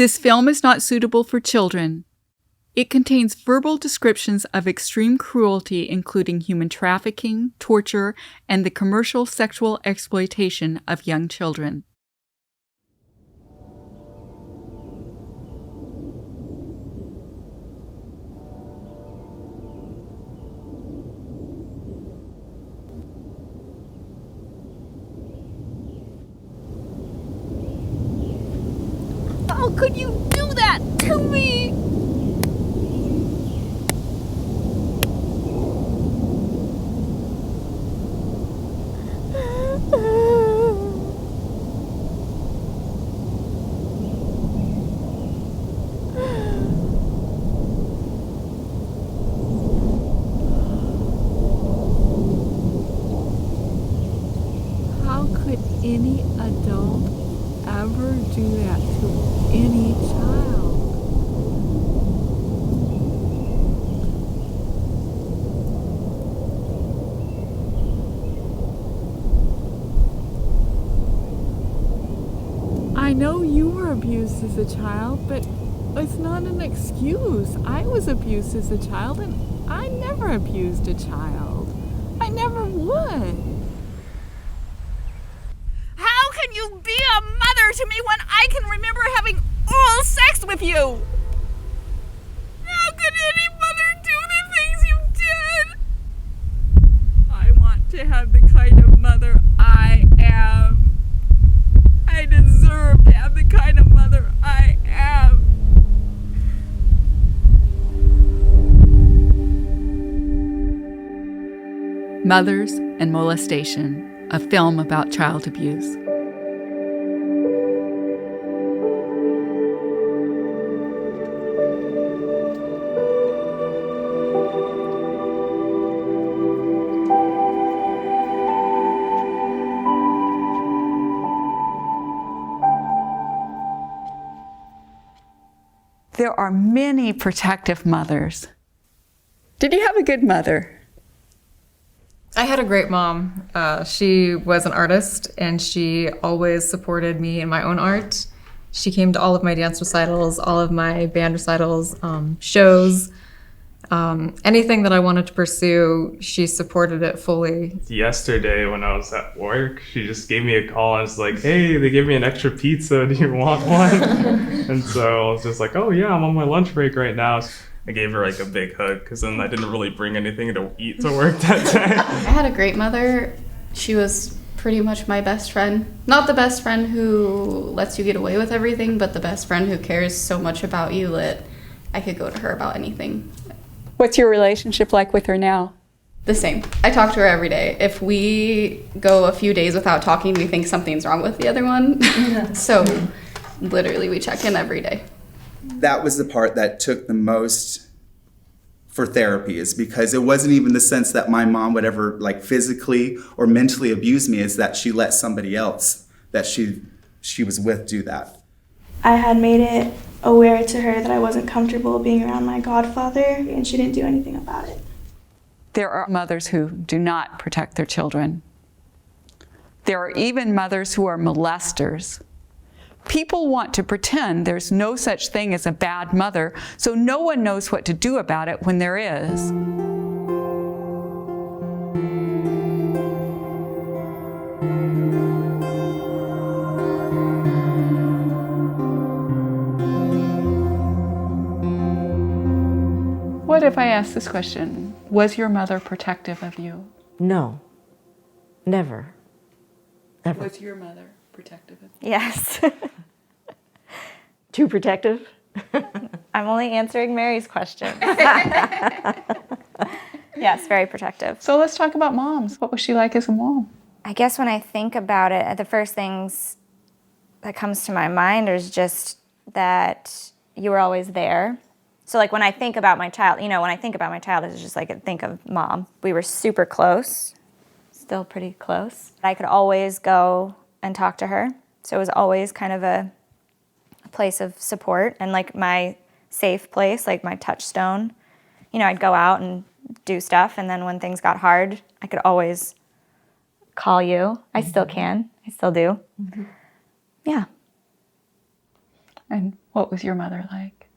This film is not suitable for children. It contains verbal descriptions of extreme cruelty, including human trafficking, torture, and the commercial sexual exploitation of young children. How could you do that to me? How could any adult ever do that to any child? I know you were abused as a child, but it's not an excuse. I was abused as a child, and I never abused a child. I never would. How can you be a mother to me when I can remember having oral sex with you? How could any mother do the things you did? I want to have the kind of mother I am. I deserve to have the kind of mother I am. Mothers and Molestation, a film about child abuse. There are many protective mothers. Did you have a good mother? I had a great mom. She was an artist, and she always supported me in my own art. She came to all of my dance recitals, all of my band recitals, shows. Anything that I wanted to pursue, she supported it fully. Yesterday when I was at work, she just gave me a call and was like, hey, they gave me an extra pizza. Do you want one? And so I was just like, oh yeah, I'm on my lunch break right now. I gave her like a big hug because then I didn't really bring anything to eat to work that day. I had a great mother. She was pretty much my best friend. Not the best friend who lets you get away with everything, but the best friend who cares so much about you that I could go to her about anything. What's your relationship like with her now? The same. I talk to her every day. If we go a few days without talking, we think something's wrong with the other one. So literally we check in every day. That was the part that took the most for therapy, is because it wasn't even the sense that my mom would ever like physically or mentally abuse me, is that she let somebody else that she was with do that. I had made it aware to her that I wasn't comfortable being around my godfather, and she didn't do anything about it. There are mothers who do not protect their children. There are even mothers who are molesters. People want to pretend there's no such thing as a bad mother, so no one knows what to do about it when there is. What if I ask this question? Was your mother protective of you? No, never. Never. Was your mother protective of you? Yes. Too protective? I'm only answering Mary's question. Yes, very protective. So let's talk about moms. What was she like as a mom? I guess when I think about it, the first things that comes to my mind is just that you were always there. So like when I think about my child, it's just like I think of mom. We were super close, still pretty close. I could always go and talk to her. So it was always kind of a place of support and like my safe place, like my touchstone. I'd go out and do stuff, and then when things got hard, I could always call you. I still can. I still do. Mm-hmm. Yeah. And what was your mother like?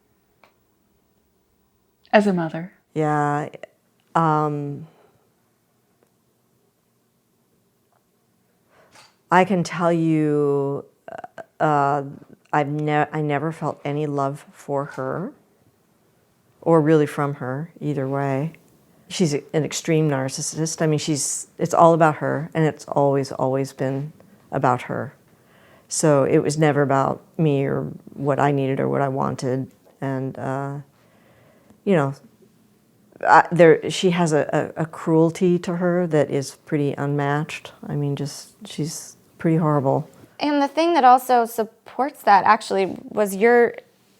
As a mother? Yeah. I can tell you, I never felt any love for her, or really from her, either way. She's an extreme narcissist. I mean, it's all about her, and it's always been about her. So it was never about me or what I needed or what I wanted. And, you know, she has a cruelty to her that is pretty unmatched. I mean, she's pretty horrible. And the thing that also supports that actually was your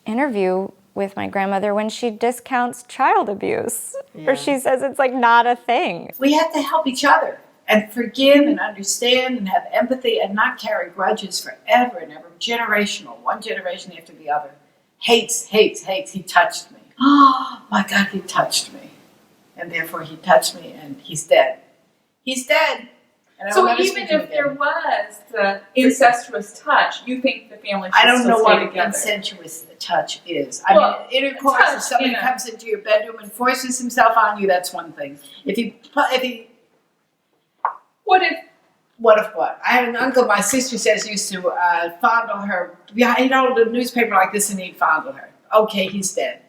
interview with my grandmother when she discounts child abuse, or she says it's like not a thing. We have to help each other and forgive and understand and have empathy and not carry grudges forever and ever. Generational, one generation after the other. Hates. He touched me. Oh my God, he touched me. And therefore he touched me and he's dead. He's dead. So even if there was the incestuous touch, you think the family should I don't know still what stay an together? incestuous touch is. Well, I mean, intercourse, touch, if somebody comes into your bedroom and forces himself on you, that's one thing. What if what? I had an uncle, my sister says, used to fondle her. Yeah, he'd hold a newspaper like this and he'd fondle her. Okay, he's dead.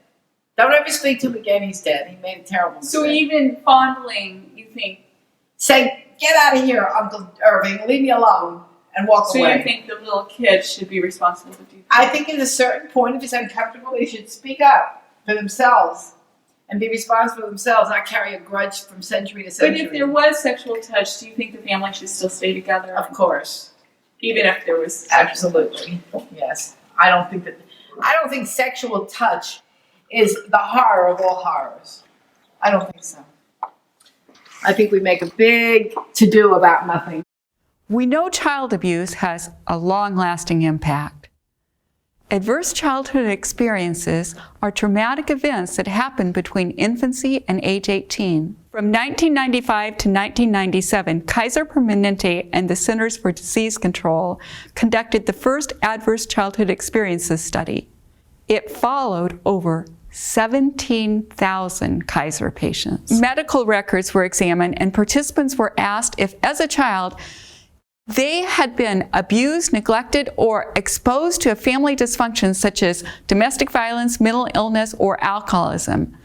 Don't ever speak to him again, he's dead. He made a terrible mistake. So even fondling, you think? Say, get out of here, Uncle Irving, leave me alone, and walk away. So you think the little kids should be responsible to do that? I think at a certain point, if it's uncomfortable, they should speak up for themselves and be responsible for themselves, not carry a grudge from century to century. But if there was sexual touch, do you think the family should still stay together? Of course. Even if there was... Absolutely, yes. I don't think sexual touch is the horror of all horrors. I don't think so. I think we make a big to-do about nothing. We know child abuse has a long-lasting impact. Adverse childhood experiences are traumatic events that happen between infancy and age 18. From 1995 to 1997, Kaiser Permanente and the Centers for Disease Control conducted the first adverse childhood experiences study. It followed over 17,000 Kaiser patients. Medical records were examined and participants were asked if, as a child, they had been abused, neglected, or exposed to a family dysfunction such as domestic violence, mental illness, or alcoholism.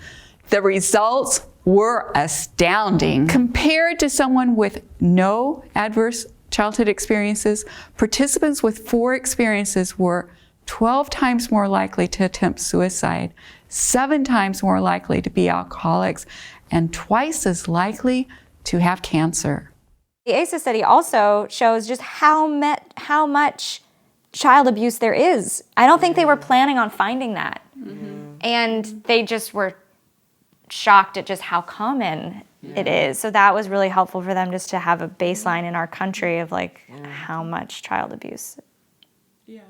The results were astounding. Compared to someone with no adverse childhood experiences, participants with 4 experiences were 12 times more likely to attempt suicide, 7 times more likely to be alcoholics, and twice as likely to have cancer. The ACEs study also shows just how much child abuse there is. I don't think they were planning on finding that. Mm-hmm. And they just were shocked at just how common it is. So that was really helpful for them just to have a baseline in our country of like how much child abuse.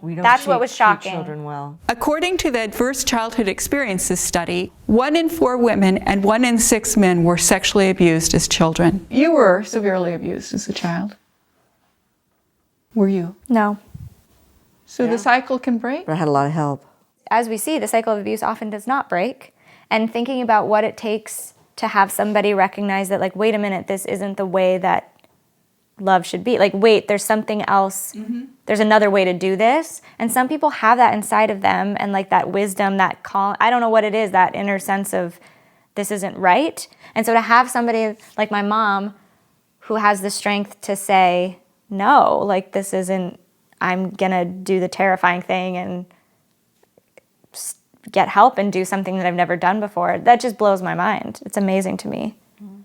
We don't That's what was shocking. treat children well. According to the Adverse Childhood Experiences study, 1 in 4 women and 1 in 6 men were sexually abused as children. You were severely abused as a child. Were you? No. So the cycle can break? But I had a lot of help. As we see, the cycle of abuse often does not break. And thinking about what it takes to have somebody recognize that, like, wait a minute, this isn't the way that love should be. Like, wait, there's something else. Mm-hmm. There's another way to do this. And some people have that inside of them, and like that wisdom, that call, I don't know what it is, that inner sense of this isn't right. And so to have somebody like my mom who has the strength to say, no, like this isn't, I'm gonna do the terrifying thing and get help and do something that I've never done before, that just blows my mind. It's amazing to me. Mm.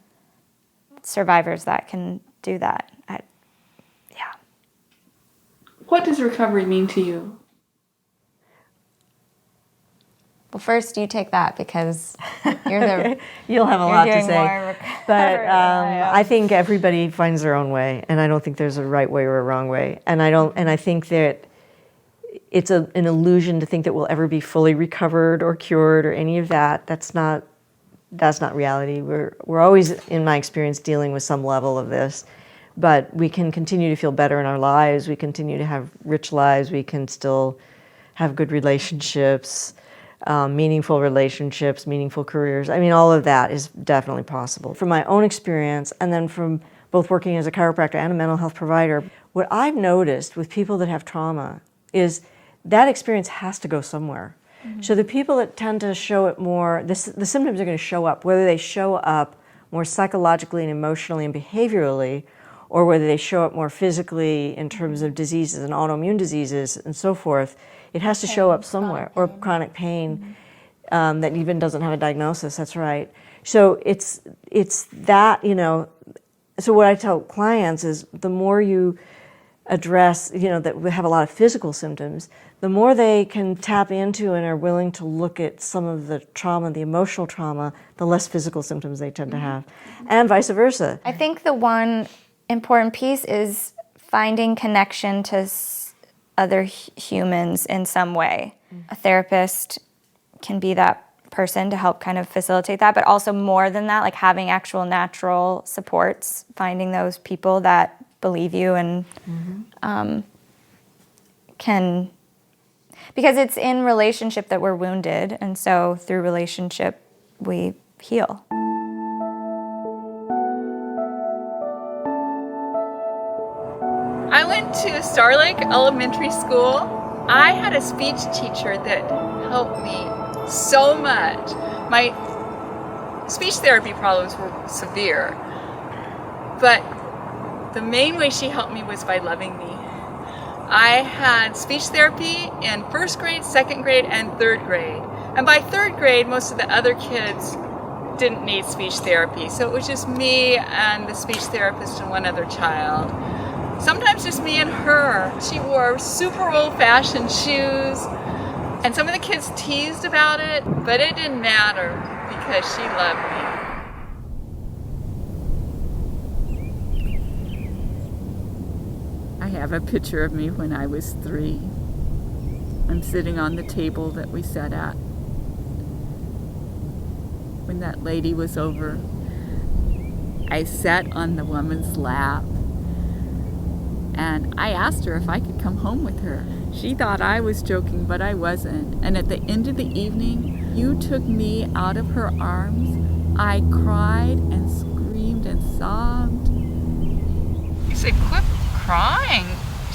Survivors that can do that. What does recovery mean to you? Well, first you take that because you're the... You'll have a lot to doing say. more But I think everybody finds their own way, and I don't think there's a right way or a wrong way. And I think that it's an illusion to think that we'll ever be fully recovered or cured or any of that. That's not reality. We're always, in my experience, dealing with some level of this. But we can continue to feel better in our lives. We continue to have rich lives. We can still have good relationships, meaningful relationships, meaningful careers. I mean, all of that is definitely possible. From my own experience, and then from both working as a chiropractor and a mental health provider, what I've noticed with people that have trauma is that experience has to go somewhere. So the people that tend to show it more, the symptoms are going to show up, whether they show up more psychologically and emotionally and behaviorally, or whether they show up more physically in terms of diseases and autoimmune diseases and so forth. It has to show up somewhere, or chronic pain that even doesn't have a diagnosis, that's right. So it's that, you know, so what I tell clients is the more you address, you know, that we have a lot of physical symptoms, the more they can tap into and are willing to look at some of the trauma, the emotional trauma, the less physical symptoms they tend to have, and vice versa. I think the one important piece is finding connection to other humans in some way. A therapist can be that person to help kind of facilitate that, but also more than that, like having actual natural supports, finding those people that believe you and can, because it's in relationship that we're wounded, and so through relationship we heal. I went to Star Lake Elementary School. I had a speech teacher that helped me so much. My speech therapy problems were severe, but the main way she helped me was by loving me. I had speech therapy in first grade, second grade, and third grade. And by third grade, most of the other kids didn't need speech therapy. So it was just me and the speech therapist and one other child. Sometimes just me and her. She wore super old-fashioned shoes, and some of the kids teased about it, but it didn't matter because she loved me. I have a picture of me when I was 3. I'm sitting on the table that we sat at when that lady was over. I sat on the woman's lap and I asked her if I could come home with her. She thought I was joking, but I wasn't. And at the end of the evening, you took me out of her arms. I cried and screamed and sobbed. You said, "Quit crying.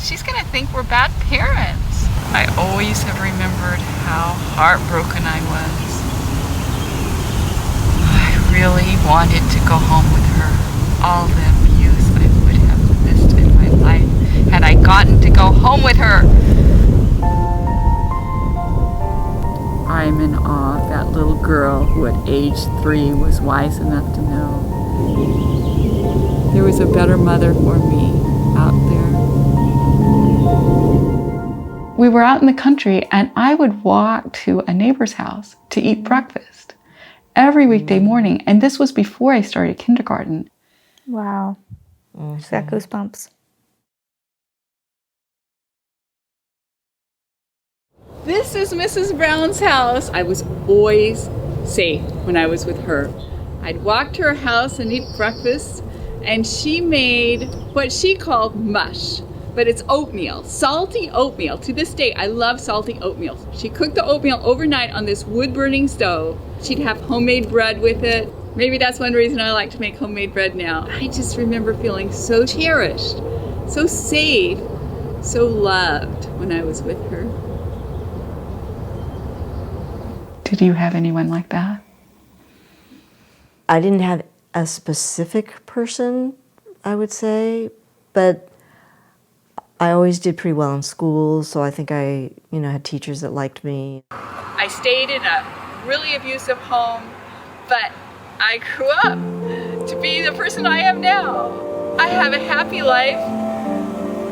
She's gonna think we're bad parents." I always have remembered how heartbroken I was. I really wanted to go home with her. All the abuse I would have missed in my life had I gotten to go home with her. I'm in awe of that little girl who at age 3 was wise enough to know there was a better mother for me out there. We were out in the country and I would walk to a neighbor's house to eat breakfast every weekday morning. And this was before I started kindergarten. Wow. Just got goosebumps. This is Mrs. Brown's house. I was always safe when I was with her. I'd walk to her house and eat breakfast, and she made what she called mush, but it's oatmeal, salty oatmeal. To this day, I love salty oatmeal. She cooked the oatmeal overnight on this wood-burning stove. She'd have homemade bread with it. Maybe that's one reason I like to make homemade bread now. I just remember feeling so cherished, so safe, so loved when I was with her. Did you have anyone like that? I didn't have a specific person, I would say, but I always did pretty well in school, so I think I, had teachers that liked me. I stayed in a really abusive home, but I grew up to be the person I am now. I have a happy life,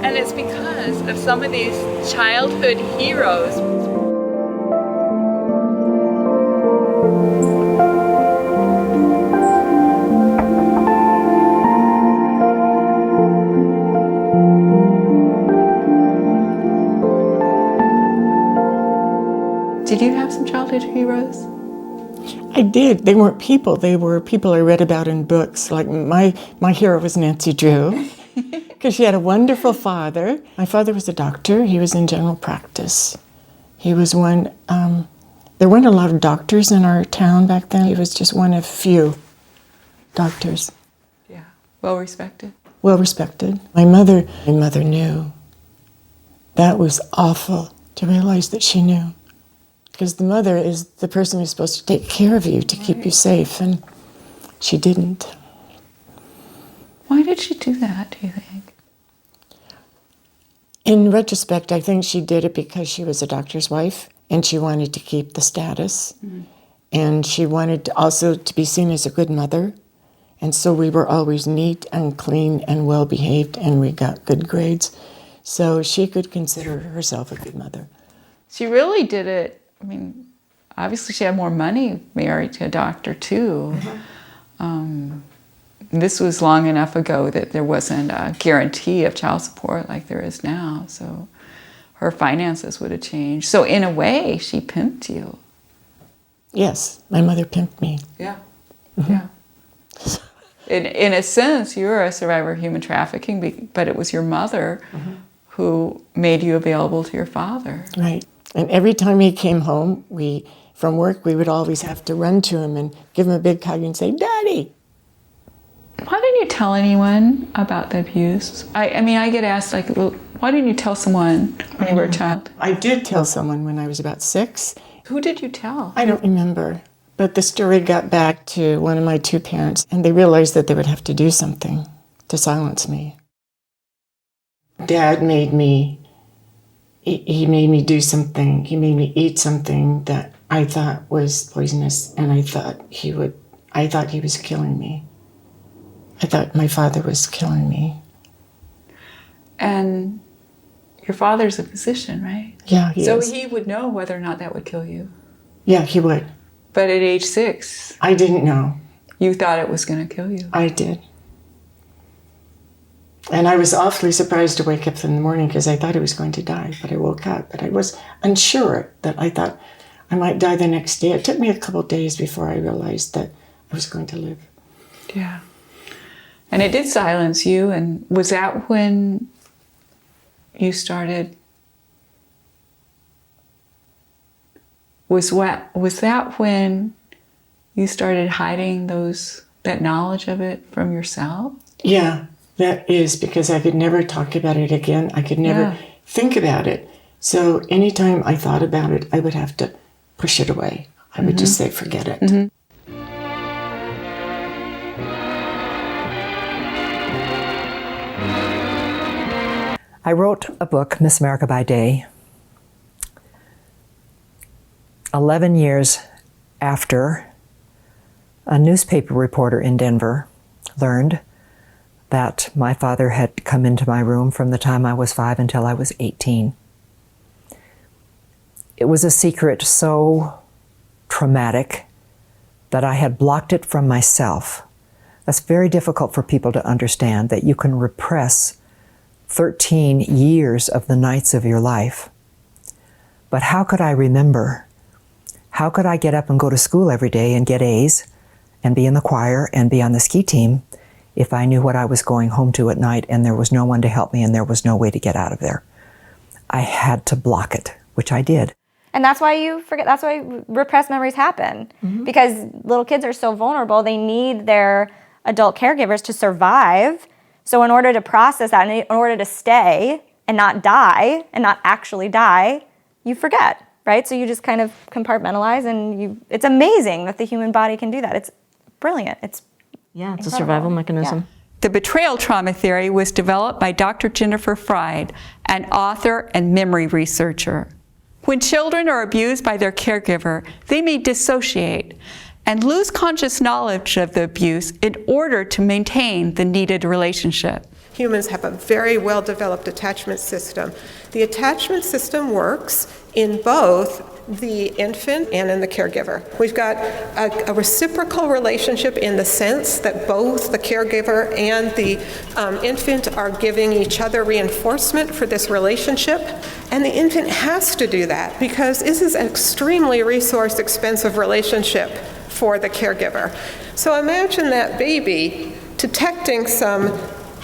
and it's because of some of these childhood heroes. Did you have some childhood heroes? I did. They weren't people. They were people I read about in books. Like my hero was Nancy Drew, because she had a wonderful father. My father was a doctor. He was in general practice. He was one, there weren't a lot of doctors in our town back then. He was just one of few doctors. Yeah. Well respected. Well respected. My mother knew. That was awful to realize that she knew. Because the mother is the person who's supposed to take care of you, to keep you safe, and she didn't. Why did she do that, do you think? In retrospect, I think she did it because she was a doctor's wife and she wanted to keep the status. Mm-hmm. And she wanted also to be seen as a good mother. And so we were always neat and clean and well behaved, and we got good grades. So she could consider herself a good mother. She really did it. I mean, obviously she had more money married to a doctor too. Mm-hmm. This was long enough ago that there wasn't a guarantee of child support like there is now. So her finances would have changed. So in a way, she pimped you. Yes, my mother pimped me. Yeah, mm-hmm. Yeah. In a sense, you're a survivor of human trafficking, but it was your mother mm-hmm. who made you available to your father. Right. And every time he came home from work, we would always have to run to him and give him a big hug and say, "Daddy." Why didn't you tell anyone about the abuse? I mean, I get asked, like, well, why didn't you tell someone when you were a child? I did tell someone when I was about 6. Who did you tell? I don't remember. But the story got back to one of my 2 parents, and they realized that they would have to do something to silence me. Dad made me, he made me do something. He made me eat something that I thought was poisonous, and I thought he was killing me. I thought my father was killing me. And your father's a physician, right? Yeah, he is. So he would know whether or not that would kill you. Yeah, he would. But at age 6... I didn't know. You thought it was going to kill you. I did. And I was awfully surprised to wake up in the morning because I thought I was going to die, but I woke up. But I was unsure that I thought I might die the next day. It took me a couple of days before I realized that I was going to live. Yeah. And it did silence you, and was that when you started? Was that when you started hiding that knowledge of it from yourself? Yeah, that is because I could never talk about it again. I could never think about it. So anytime I thought about it, I would have to push it away. I would just say, forget it. Mm-hmm. I wrote a book, Miss America by Day, 11 years after a newspaper reporter in Denver learned that my father had come into my room from the time I was 5 until I was 18. It was a secret so traumatic that I had blocked it from myself. That's very difficult for people to understand, that you can repress 13 years of the nights of your life. But how could I remember? How could I get up and go to school every day and get A's and be in the choir and be on the ski team if I knew what I was going home to at night and there was no one to help me and there was no way to get out of there? I had to block it, which I did. And that's why you forget, that's why repressed memories happen. Mm-hmm. Because little kids are so vulnerable, they need their adult caregivers to survive. So in order to process that, in order to stay and not die, and not actually die, you forget, right? So you just kind of compartmentalize, and it's amazing that the human body can do that. It's brilliant. It's a survival mechanism. Yeah. The betrayal trauma theory was developed by Dr. Jennifer Fried, an author and memory researcher. When children are abused by their caregiver, they may dissociate and lose conscious knowledge of the abuse in order to maintain the needed relationship. Humans have a very well-developed attachment system. The attachment system works in both the infant and in the caregiver. We've got a reciprocal relationship in the sense that both the caregiver and the infant are giving each other reinforcement for this relationship, and the infant has to do that because this is an extremely resource-expensive relationship for the caregiver. So imagine that baby detecting some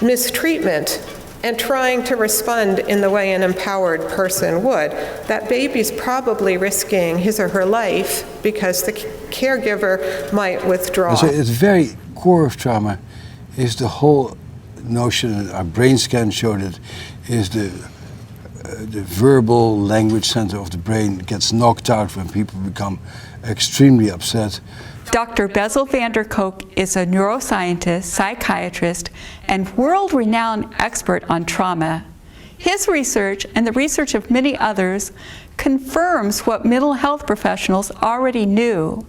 mistreatment and trying to respond in the way an empowered person would. That baby's probably risking his or her life because the caregiver might withdraw. So at the very core of trauma is the whole notion, and our brain scan showed it, is the verbal language center of the brain gets knocked out when people become extremely upset. Dr. Bessel van der Kolk is a neuroscientist, psychiatrist, and world-renowned expert on trauma. His research, and the research of many others, confirms what mental health professionals already knew.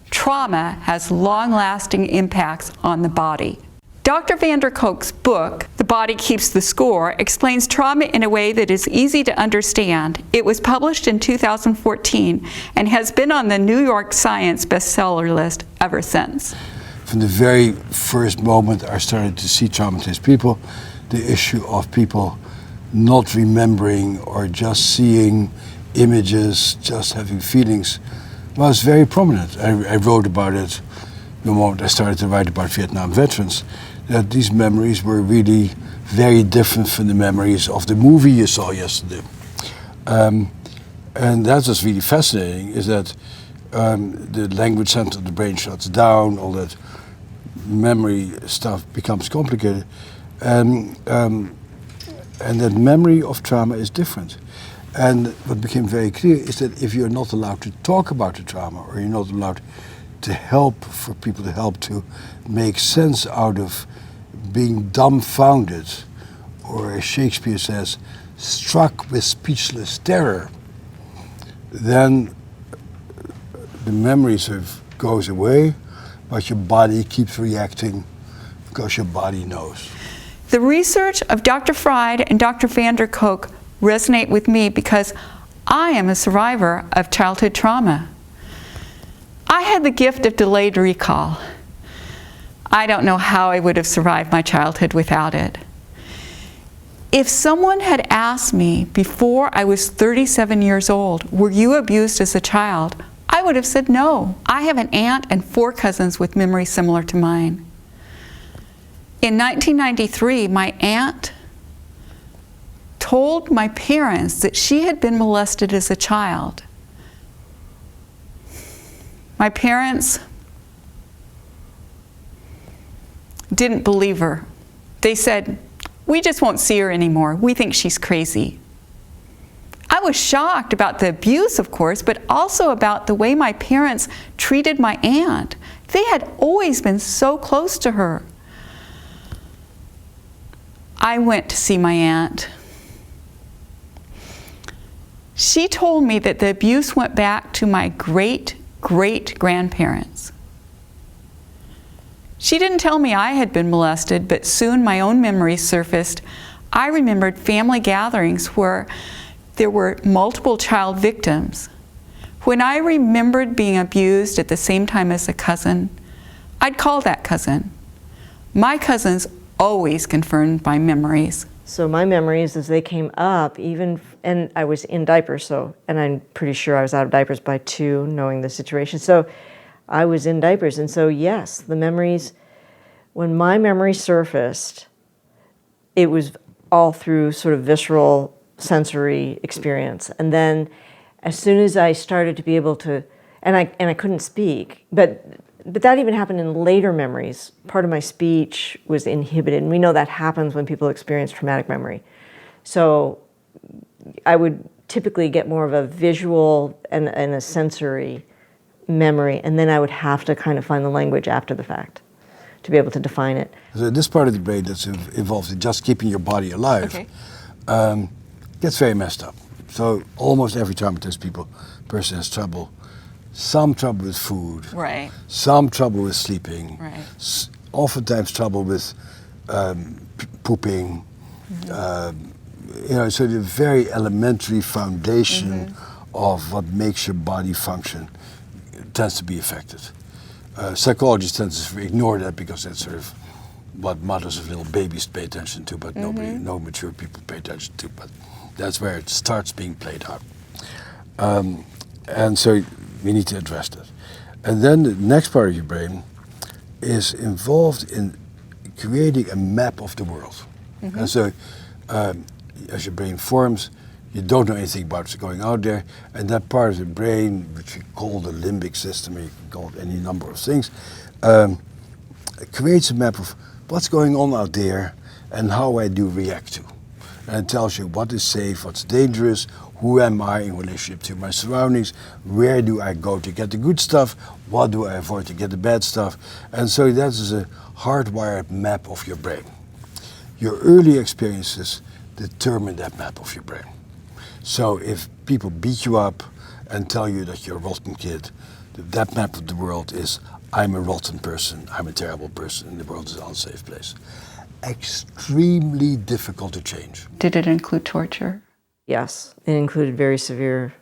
Trauma has long-lasting impacts on the body. Dr. van der Kolk's book, The Body Keeps the Score, explains trauma in a way that is easy to understand. It was published in 2014 and has been on the New York Science bestseller list ever since. From the very first moment I started to see traumatized people, the issue of people not remembering or just seeing images, just having feelings, was very prominent. I wrote about it the moment I started to write about Vietnam veterans, that these memories were really very different from the memories of the movie you saw yesterday. And that's what's really fascinating, is that the language center of the brain shuts down, all that memory stuff becomes complicated. And that memory of trauma is different. And what became very clear is that if you're not allowed to talk about the trauma, or you're not allowed to help, for people to help to make sense out of being dumbfounded, or as Shakespeare says, struck with speechless terror, then the memory sort of goes away, but your body keeps reacting because your body knows. The research of Dr. Fried and Dr. van der Kolk resonate with me because I am a survivor of childhood trauma. I had the gift of delayed recall. I don't know how I would have survived my childhood without it. If someone had asked me before I was 37 years old, were you abused as a child? I would have said no. I have an aunt and 4 cousins with memories similar to mine. In 1993, my aunt told my parents that she had been molested as a child. My parents didn't believe her. They said, "We just won't see her anymore. We think she's crazy." I was shocked about the abuse, of course, but also about the way my parents treated my aunt. They had always been so close to her. I went to see my aunt. She told me that the abuse went back to my great-great-grandparents. She didn't tell me I had been molested, but soon my own memories surfaced. I remembered family gatherings where there were multiple child victims. When I remembered being abused at the same time as a cousin, I'd call that cousin. My cousins always confirmed my memories. So my memories as they came up, and I was in diapers, and I'm pretty sure I was out of diapers by 2, knowing the situation. So I was in diapers, and so yes, the memories, when my memory surfaced, it was all through sort of visceral sensory experience. And then as soon as I started to be able to, and I couldn't speak, but that even happened in later memories. Part of my speech was inhibited, and we know that happens when people experience traumatic memory. So I would typically get more of a visual and a sensory memory, and then I would have to kind of find the language after the fact to be able to define it. So this part of the brain that's involved in just keeping your body alive gets very messed up. So almost every traumatized person has trouble. Some trouble with food, right. Some trouble with sleeping, right. Oftentimes trouble with pooping. So the very elementary foundation of what makes your body function tends to be affected. Psychologists tend to ignore that because that's sort of what mothers of little babies pay attention to, but no mature people pay attention to. But that's where it starts being played out. And so we need to address that. And then the next part of your brain is involved in creating a map of the world. And so as your brain forms, you don't know anything about what's going out there, and that part of the brain, which we call the limbic system, or you can call it any number of things, creates a map of what's going on out there and how I do react to. And it tells you what is safe, what's dangerous, who am I in relationship to my surroundings, where do I go to get the good stuff, what do I avoid to get the bad stuff. And so that is a hardwired map of your brain. Your early experiences determine that map of your brain. So if people beat you up and tell you that you're a rotten kid, that map of the world is, I'm a rotten person, I'm a terrible person, and the world is an unsafe place. Extremely difficult to change. Did it include torture? Yes, it included very severe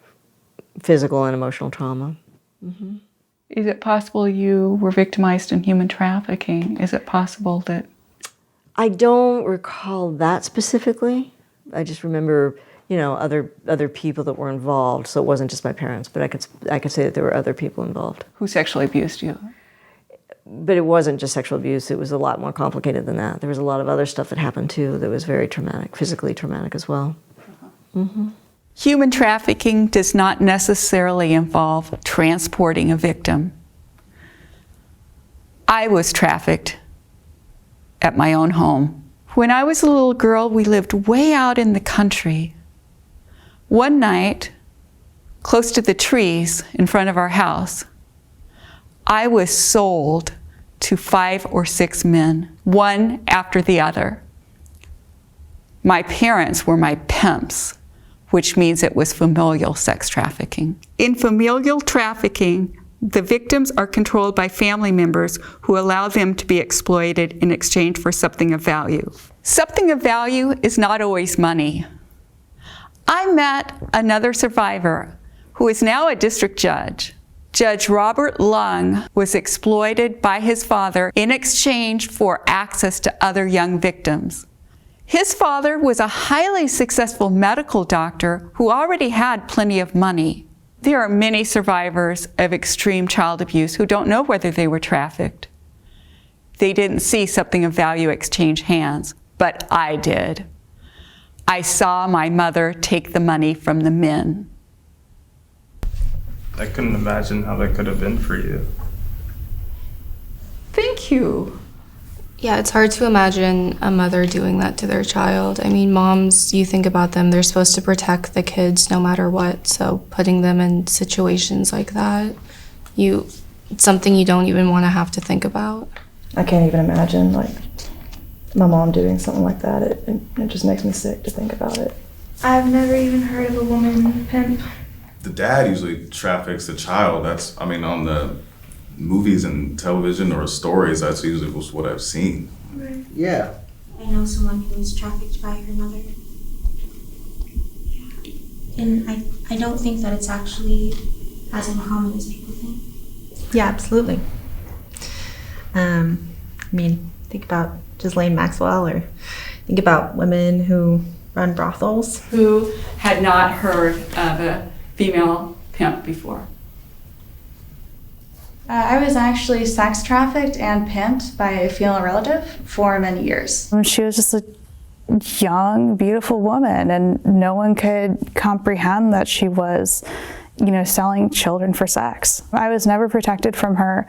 physical and emotional trauma. Mm-hmm. Is it possible you were victimized in human trafficking? Is it possible that... I don't recall that specifically. I just remember, you know, other people that were involved. So it wasn't just my parents, but I could say that there were other people involved. Who sexually abused you? But it wasn't just sexual abuse. It was a lot more complicated than that. There was a lot of other stuff that happened too that was very traumatic, physically traumatic as well. Mm-hmm. Human trafficking does not necessarily involve transporting a victim. I was trafficked at my own home. When I was a little girl, we lived way out in the country. One night, close to the trees in front of our house, I was sold to 5 or 6 men, one after the other. My parents were my pimps, which means it was familial sex trafficking. In familial trafficking, the victims are controlled by family members who allow them to be exploited in exchange for something of value. Something of value is not always money. I met another survivor who is now a district judge. Judge Robert Lung was exploited by his father in exchange for access to other young victims. His father was a highly successful medical doctor who already had plenty of money. There are many survivors of extreme child abuse who don't know whether they were trafficked. They didn't see something of value exchange hands, but I did. I saw my mother take the money from the men. I couldn't imagine how that could have been for you. Thank you. Yeah, it's hard to imagine a mother doing that to their child. I mean, moms, you think about them, they're supposed to protect the kids no matter what. So putting them in situations like that, it's something you don't even want to have to think about. I can't even imagine, like, my mom doing something like that. It just makes me sick to think about it. I've never even heard of a woman pimp. The dad usually traffics the child. That's, I mean, on the movies and television or stories, that's usually what I've seen. Right. Yeah. I know someone who was trafficked by her mother. Yeah. And I don't think that it's actually as uncommon as people think. Yeah, absolutely. I mean, think about Ghislaine Maxwell, or think about women who run brothels. Who had not heard of a female pimp before? I was actually sex trafficked and pimped by a female relative for many years. She was just a young, beautiful woman, and no one could comprehend that she was, selling children for sex. I was never protected from her.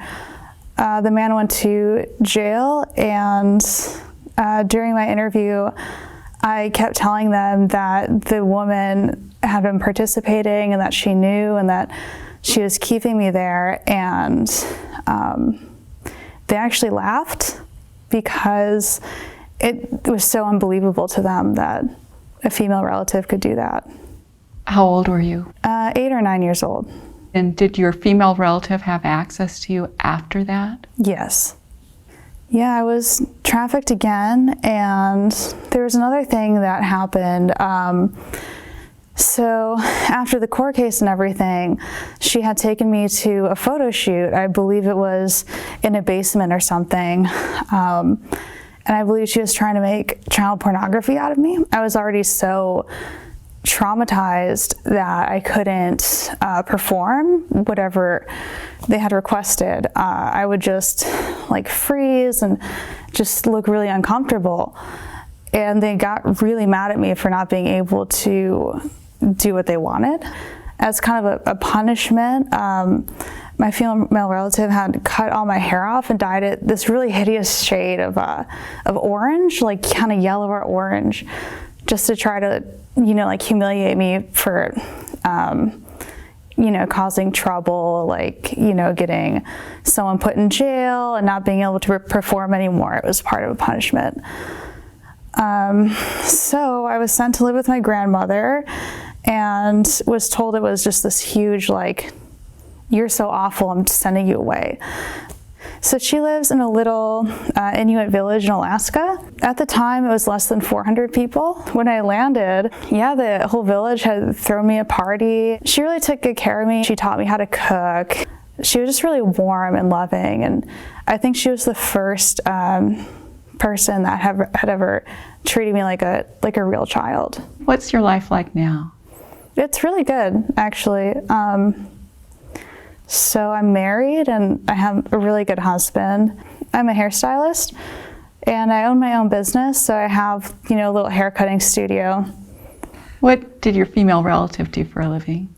The man went to jail, and during my interview, I kept telling them that the woman had been participating and that she knew and that she was keeping me there, and they actually laughed because it was so unbelievable to them that a female relative could do that. How old were you? 8 or 9 years old. And did your female relative have access to you after that? Yes. Yeah, I was trafficked again, and there was another thing that happened. So after the court case and everything, she had taken me to a photo shoot. I believe it was in a basement or something. And I believe she was trying to make child pornography out of me. I was already so traumatized that I couldn't perform whatever they had requested. I would just freeze and just look really uncomfortable. And they got really mad at me for not being able to do what they wanted. As kind of a punishment, my female relative had cut all my hair off and dyed it this really hideous shade of orange, like kind of yellow or orange, just to try to, like humiliate me for, causing trouble, like, getting someone put in jail and not being able to perform anymore. It was part of a punishment. So I was sent to live with my grandmother and was told it was just this huge, like, you're so awful, I'm sending you away. So she lives in a little Inuit village in Alaska. At the time, it was less than 400 people. When I landed, the whole village had thrown me a party. She really took good care of me. She taught me how to cook. She was just really warm and loving, and I think she was the first person that had ever treated me like a real child. What's your life like now? It's really good, actually. So I'm married and I have a really good husband. I'm a hairstylist and I own my own business, so I have, a little hair cutting studio. What did your female relative do for a living?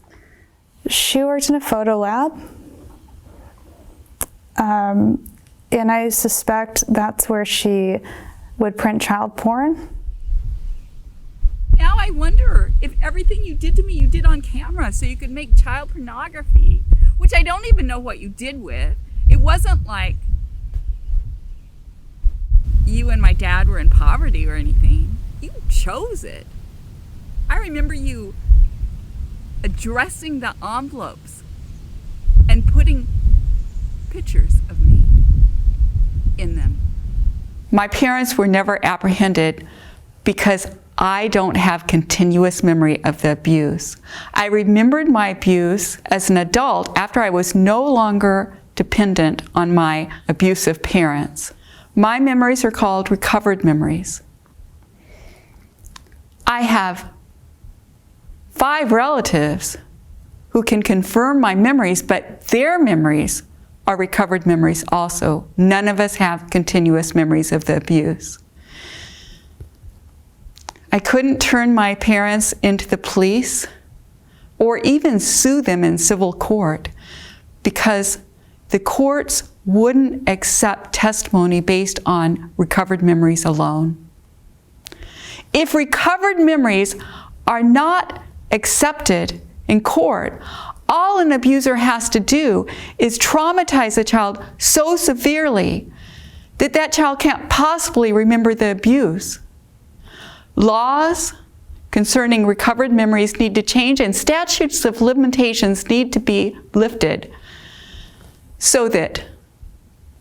She worked in a photo lab. And I suspect that's where she would print child porn. Now I wonder if everything you did to me, you did on camera so you could make child pornography, which I don't even know what you did with. It wasn't like you and my dad were in poverty or anything. You chose it. I remember you addressing the envelopes and putting pictures of me in them. My parents were never apprehended because I don't have continuous memory of the abuse. I remembered my abuse as an adult after I was no longer dependent on my abusive parents. My memories are called recovered memories. I have 5 relatives who can confirm my memories, but their memories are recovered memories also. None of us have continuous memories of the abuse. I couldn't turn my parents into the police or even sue them in civil court because the courts wouldn't accept testimony based on recovered memories alone. If recovered memories are not accepted in court, all an abuser has to do is traumatize a child so severely that that child can't possibly remember the abuse. Laws concerning recovered memories need to change, and statutes of limitations need to be lifted so that,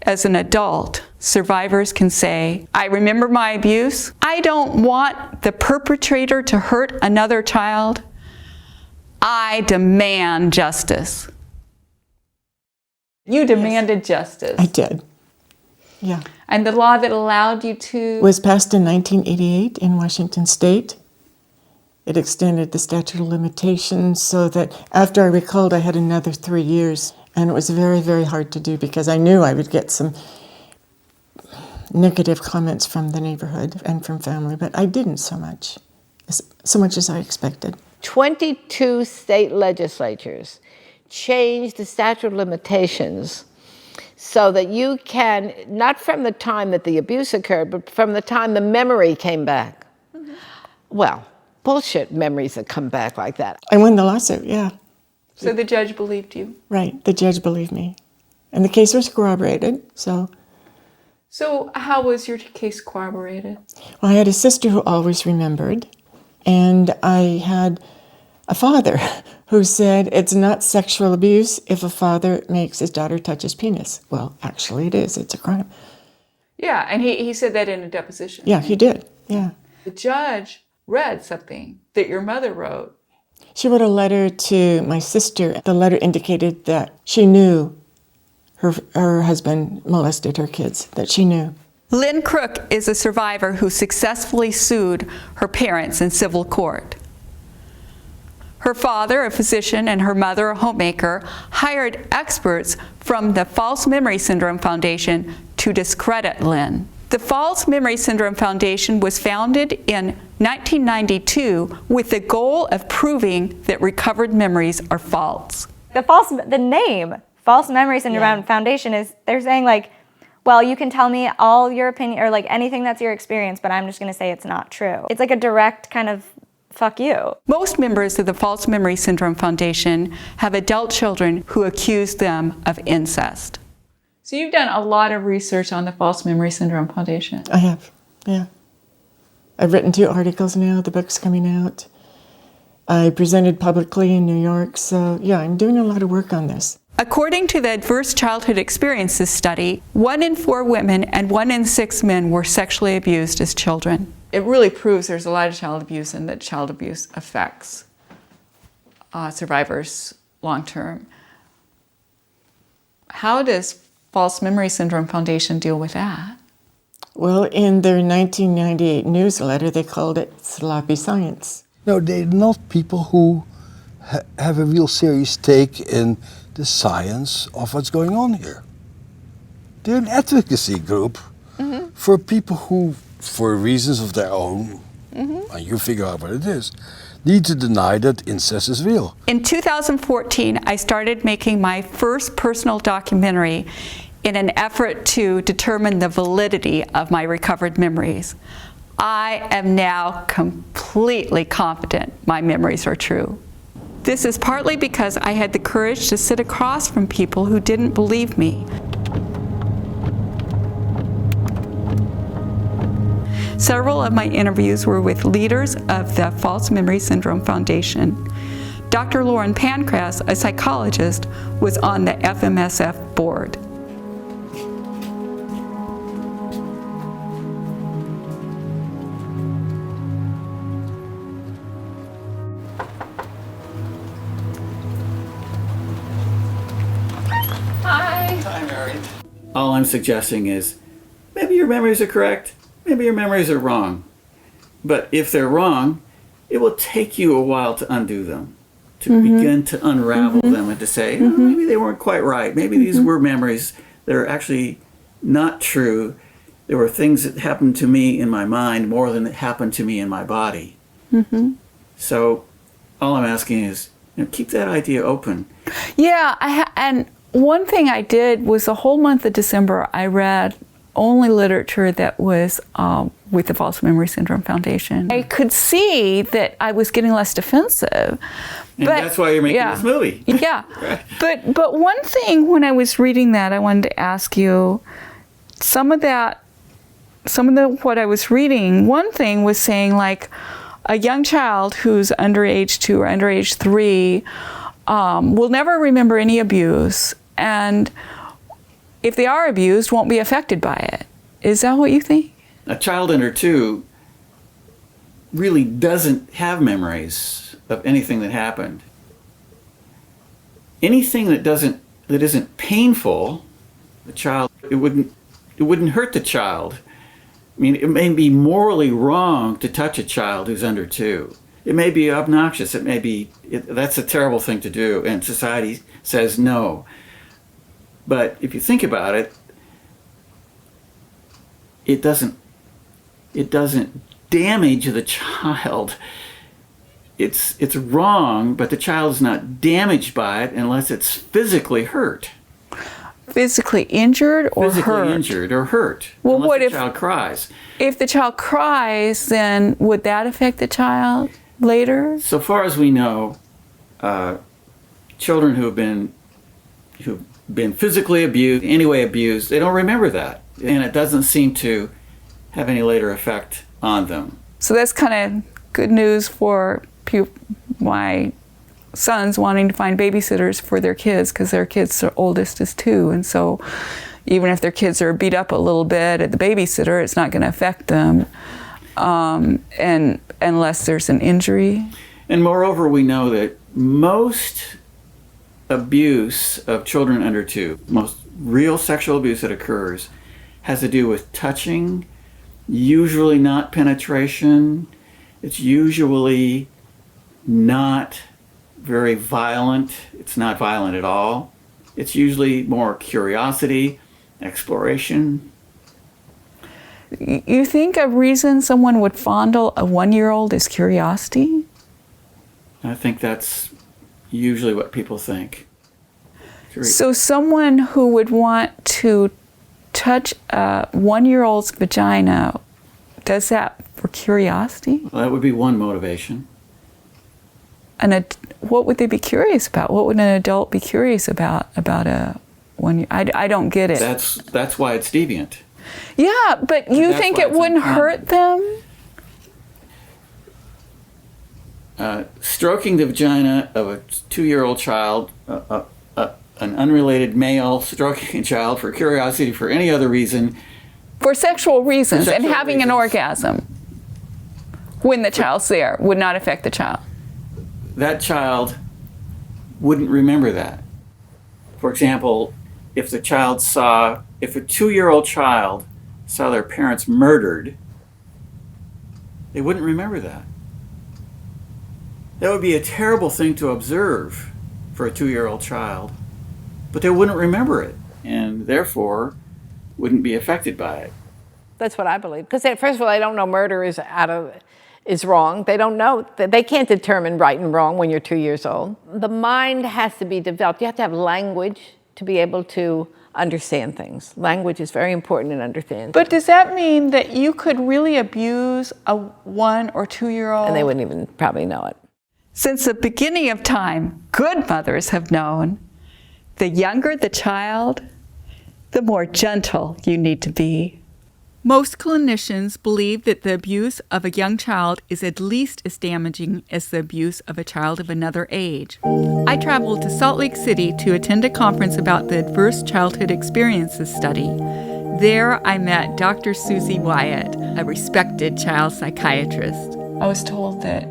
as an adult, survivors can say, I remember my abuse. I don't want the perpetrator to hurt another child. I demand justice. You demanded justice. I did. Yeah. And the law that allowed you to... was passed in 1988 in Washington State. It extended the statute of limitations so that after I recalled, I had another 3 years. And it was very, very hard to do because I knew I would get some negative comments from the neighborhood and from family, but I didn't so much as I expected. 22 state legislatures changed the statute of limitations so that you can, not from the time that the abuse occurred, but from the time the memory came back. Mm-hmm. Well, bullshit memories that come back like that. I won the lawsuit, yeah. So the judge believed you? Right, the judge believed me. And the case was corroborated, so. So how was your case corroborated? Well, I had a sister who always remembered, and I had a father who said it's not sexual abuse if a father makes his daughter touch his penis. Well, actually it is, it's a crime. Yeah, and he said that in a deposition. Yeah, he did, yeah. The judge read something that your mother wrote. She wrote a letter to my sister. The letter indicated that she knew her husband molested her kids, that she knew. Lynn Crook is a survivor who successfully sued her parents in civil court. Her father, a physician, and her mother, a homemaker, hired experts from the False Memory Syndrome Foundation to discredit Lynn. The False Memory Syndrome Foundation was founded in 1992 with the goal of proving that recovered memories are false. The name False Memory Syndrome Foundation is, they're saying like, well, you can tell me all your opinion or like anything that's your experience, but I'm just going to say it's not true. It's like a direct kind of fuck you. Most members of the False Memory Syndrome Foundation have adult children who accuse them of incest. So you've done a lot of research on the False Memory Syndrome Foundation. I have, yeah. I've written 2 articles now, the book's coming out. I presented publicly in New York, so yeah, I'm doing a lot of work on this. According to the Adverse Childhood Experiences study, 1 in 4 women and 1 in 6 men were sexually abused as children. It really proves there's a lot of child abuse and that child abuse affects survivors long term. How does False Memory Syndrome Foundation deal with that? Well, in their 1998 newsletter, they called it sloppy science. No, they're not people who have a real serious take in the science of what's going on here. They're an advocacy group for people who, for reasons of their own, and you figure out what it is, need to deny that incest is real. In 2014, I started making my first personal documentary in an effort to determine the validity of my recovered memories. I am now completely confident my memories are true. This is partly because I had the courage to sit across from people who didn't believe me. Several of my interviews were with leaders of the False Memory Syndrome Foundation. Dr. Lauren Pancras, a psychologist, was on the FMSF board. All I'm suggesting is maybe your memories are correct, maybe your memories are wrong. But if they're wrong, it will take you a while to undo them, to begin to unravel them and to say, oh, maybe they weren't quite right. Maybe these were memories that are actually not true. There were things that happened to me in my mind more than that happened to me in my body. So all I'm asking is, keep that idea open. Yeah, and one thing I did was the whole month of December, I read only literature that was with the False Memory Syndrome Foundation. I could see that I was getting less defensive. And that's why you're making this movie. Yeah. But one thing when I was reading that, I wanted to ask you, some of what I was reading, one thing was saying like a young child who's under age 2 or under age 3 will never remember any abuse, and if they are abused, won't be affected by it. Is that what you think? A child under 2 really doesn't have memories of anything that happened. Anything that isn't painful, the child, it wouldn't hurt the child. I mean, it may be morally wrong to touch a child who's under 2. It may be obnoxious. That's a terrible thing to do, and society says no. But if you think about it, it doesn't damage the child. It's wrong, but the child is not damaged by it unless it's physically hurt. Physically injured or hurt? Physically injured or hurt. Well, unless what the if child cries? If the child cries, then would that affect the child later? So far as we know, children who've been physically abused, anyway abused, they don't remember that, and it doesn't seem to have any later effect on them. So that's kind of good news for my sons wanting to find babysitters for their kids, because their kids' oldest is 2, and so even if their kids are beat up a little bit at the babysitter, it's not going to affect them, and unless there's an injury. And moreover, we know that most abuse of children under 2, most real sexual abuse that occurs, has to do with touching, usually not penetration. It's usually not very violent. It's not violent at all. It's usually more curiosity, exploration. You think a reason someone would fondle a 1-year-old is curiosity? I think that's usually what people think. So someone who would want to touch a 1-year-old's vagina, does that for curiosity? Well, that would be one motivation. What would they be curious about? What would an adult be curious about a 1-year? I don't get it. That's why it's deviant. Yeah, but you think it wouldn't hurt them? Stroking the vagina of a 2-year-old child, an unrelated male stroking a child for curiosity for any other reason. For sexual reasons and having an orgasm when the child's there would not affect the child. That child wouldn't remember that. For example, if a 2-year-old child saw their parents murdered, they wouldn't remember that. That would be a terrible thing to observe for a 2-year-old child, but they wouldn't remember it, and therefore wouldn't be affected by it. That's what I believe. Because first of all, they don't know murder is wrong. They don't know. They can't determine right and wrong when you're 2 years old. The mind has to be developed. You have to have language to be able to understand things. Language is very important in understanding. But does that mean that you could really abuse a 1 or 2-year-old? And they wouldn't even probably know it. Since the beginning of time, good mothers have known the younger the child, the more gentle you need to be. Most clinicians believe that the abuse of a young child is at least as damaging as the abuse of a child of another age. I traveled to Salt Lake City to attend a conference about the Adverse Childhood Experiences study. There I met Dr. Susie Wyatt, a respected child psychiatrist. I was told that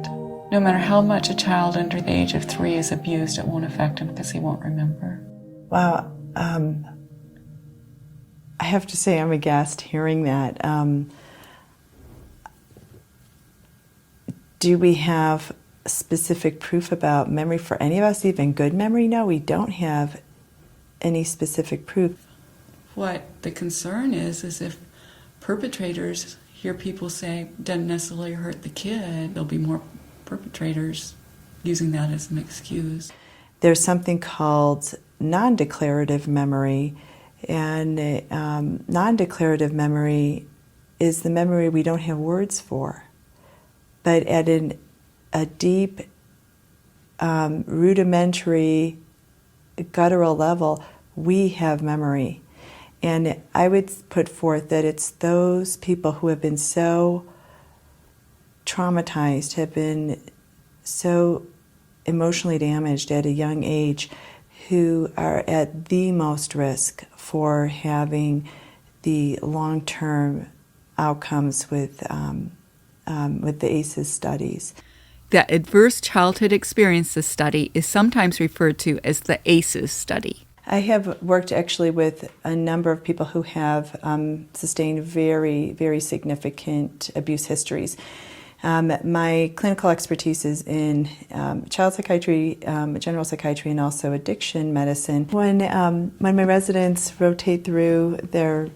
no matter how much a child under the age of 3 is abused, it won't affect him because he won't remember. Wow. I have to say I'm aghast hearing that. Do we have specific proof about memory for any of us, even good memory? No, we don't have any specific proof. What the concern is if perpetrators hear people say doesn't necessarily hurt the kid, there'll be more perpetrators using that as an excuse. There's something called non-declarative memory, and non-declarative memory is the memory we don't have words for. But at a deep, rudimentary, guttural level, we have memory. And I would put forth that it's those people who have been so traumatized, have been so emotionally damaged at a young age, who are at the most risk for having the long-term outcomes with the ACEs studies. The Adverse Childhood Experiences study is sometimes referred to as the ACEs study. I have worked actually with a number of people who have sustained very, very significant abuse histories. My clinical expertise is in child psychiatry, general psychiatry, and also addiction medicine. When my residents rotate through their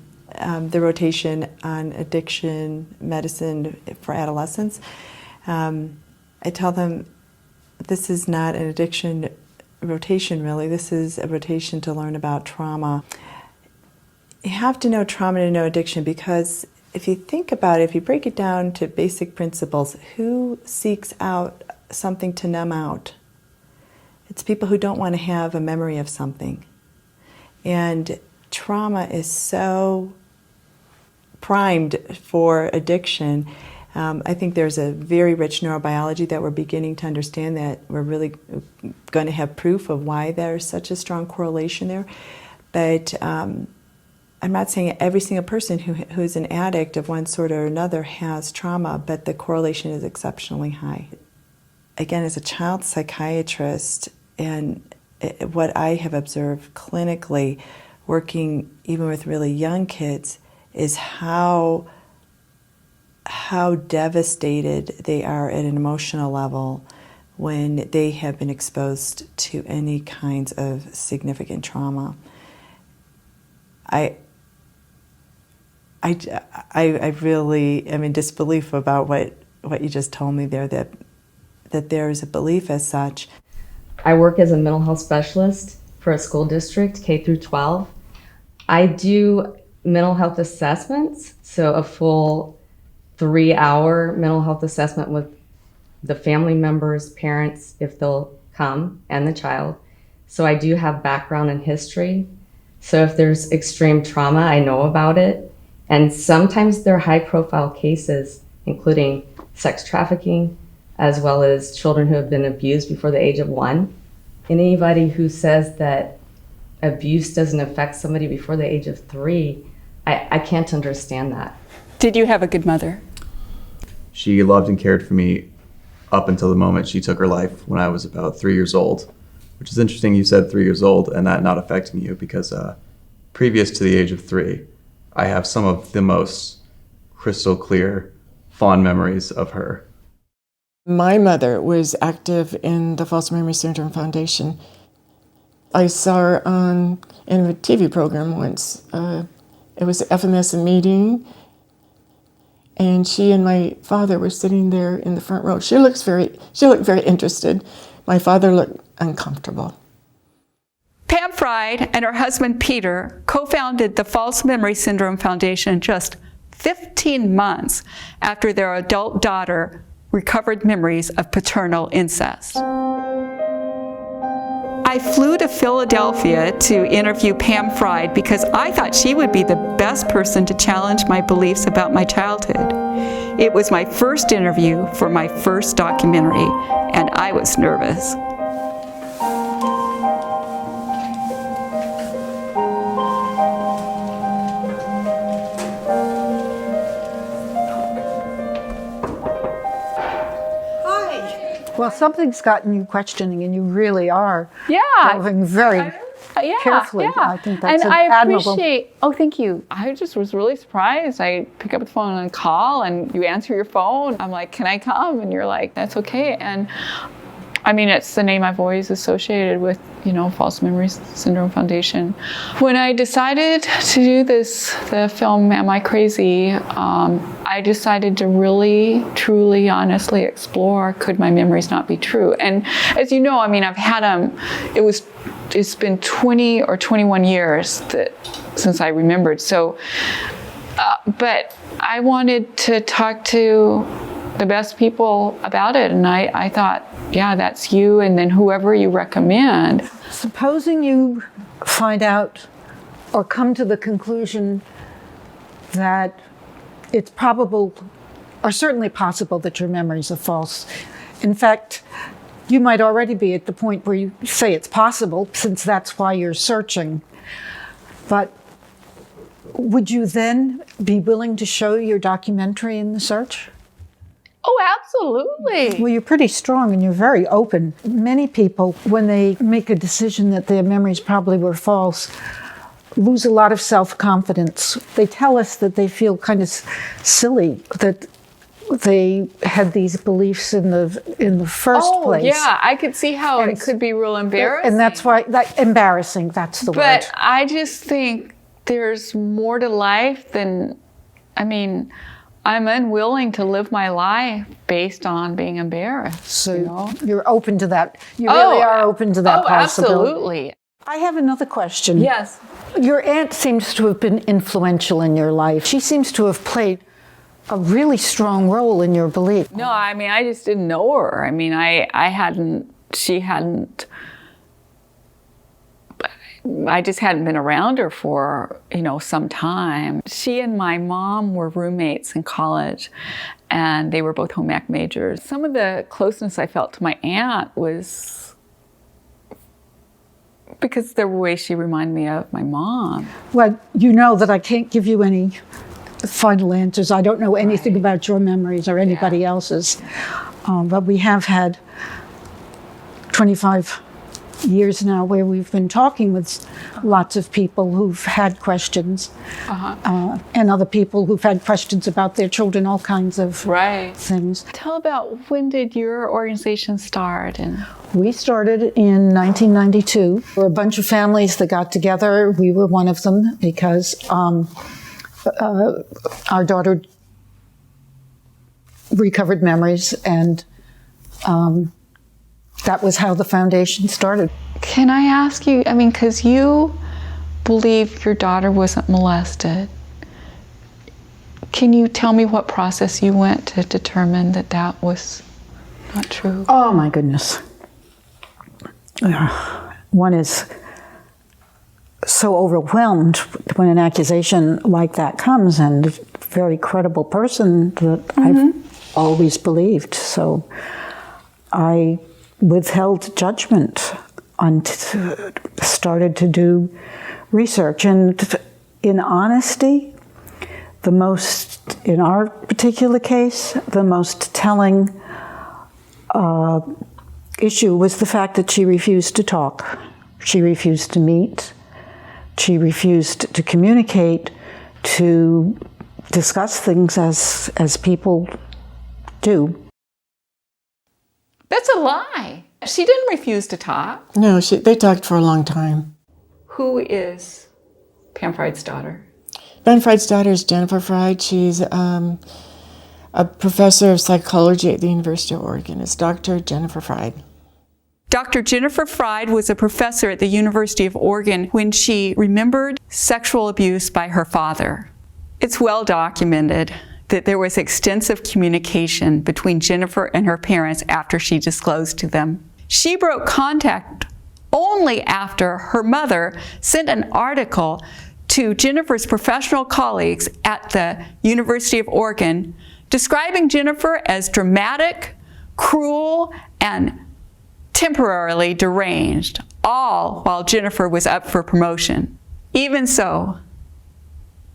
rotation on addiction medicine for adolescents, I tell them this is not an addiction rotation, really. This is a rotation to learn about trauma. You have to know trauma to know addiction, because if you think about it, if you break it down to basic principles, who seeks out something to numb out? It's people who don't want to have a memory of something. And trauma is so primed for addiction. I think there's a very rich neurobiology that we're beginning to understand, that we're really going to have proof of why there's such a strong correlation there. But I'm not saying every single person who's an addict of one sort or another has trauma, but the correlation is exceptionally high. Again, as a child psychiatrist, and what I have observed clinically, working even with really young kids, is how devastated they are at an emotional level when they have been exposed to any kinds of significant trauma. I really am in disbelief about what you just told me there, that there is a belief as such. I work as a mental health specialist for a school district, K through 12. I do mental health assessments, so a full 3-hour mental health assessment with the family members, parents, if they'll come, and the child. So I do have background and history. So if there's extreme trauma, I know about it. And sometimes they're high-profile cases, including sex trafficking, as well as children who have been abused before the age of 1. Anybody who says that abuse doesn't affect somebody before the age of 3, I can't understand that. Did you have a good mother? She loved and cared for me up until the moment she took her life when I was about 3 years old, which is interesting you said 3 years old and that not affecting you, because previous to the age of 3, I have some of the most crystal clear, fond memories of her. My mother was active in the False Memory Syndrome Foundation. I saw her in a TV program once. It was an FMS meeting, and she and my father were sitting there in the front row. She looked very interested. My father looked uncomfortable. Pam Fried and her husband Peter co-founded the False Memory Syndrome Foundation just 15 months after their adult daughter recovered memories of paternal incest. I flew to Philadelphia to interview Pam Fried because I thought she would be the best person to challenge my beliefs about my childhood. It was my first interview for my first documentary, and I was nervous. Well, something's gotten you questioning, and you really are delving very carefully. I think that's admirable. Appreciate. Oh, thank you. I just was really surprised. I pick up the phone and call, and you answer your phone. I'm like, "Can I come?" And you're like, "That's okay." And I mean, it's the name I've always associated with, False Memory Syndrome Foundation. When I decided to do the film Am I Crazy, I decided to really, truly, honestly explore, could my memories not be true? And as you know, I mean, I've had them, it's been 20 or 21 years since I remembered. So, but I wanted to talk to the best people about it, and I thought, yeah, that's you, and then whoever you recommend. Supposing you find out or come to the conclusion that it's probable, or certainly possible, that your memories are false. In fact, you might already be at the point where you say it's possible, since that's why you're searching. But would you then be willing to show your documentary in the search? Oh, absolutely. Well, you're pretty strong and you're very open. Many people, when they make a decision that their memories probably were false, lose a lot of self-confidence. They tell us that they feel kind of silly that they had these beliefs in the first place. Oh, yeah, I could see how it could be real embarrassing. And that's why, embarrassing, that's the word. But I just think there's more to life than, I'm unwilling to live my life based on being embarrassed. So you're open to that. You really are open to that possibility. Absolutely. I have another question. Yes. Your aunt seems to have been influential in your life. She seems to have played a really strong role in your belief. No, I just didn't know her. I just hadn't been around her for, some time. She and my mom were roommates in college, and they were both home ec majors. Some of the closeness I felt to my aunt was because the way she reminded me of my mom. Well, you know that I can't give you any final answers. I don't know anything about your memories or anybody else's, but we have had 25 years now where we've been talking with lots of people who've had questions, and other people who've had questions about their children, all kinds of things. Tell about, when did your organization start? We started in 1992. There were a bunch of families that got together. We were one of them because our daughter recovered memories, and that was how the foundation started. Can I ask you, I mean, because you believe your daughter wasn't molested. Can you tell me what process you went to determine that that was not true? Oh my goodness. One is so overwhelmed when an accusation like that comes, and a very credible person that I've always believed. So I withheld judgment and started to do research. And in honesty, the most, in our particular case, the most telling issue was the fact that she refused to talk. She refused to meet. She refused to communicate, to discuss things as people do. That's a lie. She didn't refuse to talk. No, they talked for a long time. Who is Pam Fried's daughter? Ben Fried's daughter is Jennifer Fried. She's a professor of psychology at the University of Oregon. It's Dr. Jennifer Fried. Dr. Jennifer Fried was a professor at the University of Oregon when she remembered sexual abuse by her father. It's well documented that there was extensive communication between Jennifer and her parents after she disclosed to them. She broke contact only after her mother sent an article to Jennifer's professional colleagues at the University of Oregon describing Jennifer as dramatic, cruel, and temporarily deranged, all while Jennifer was up for promotion. Even so,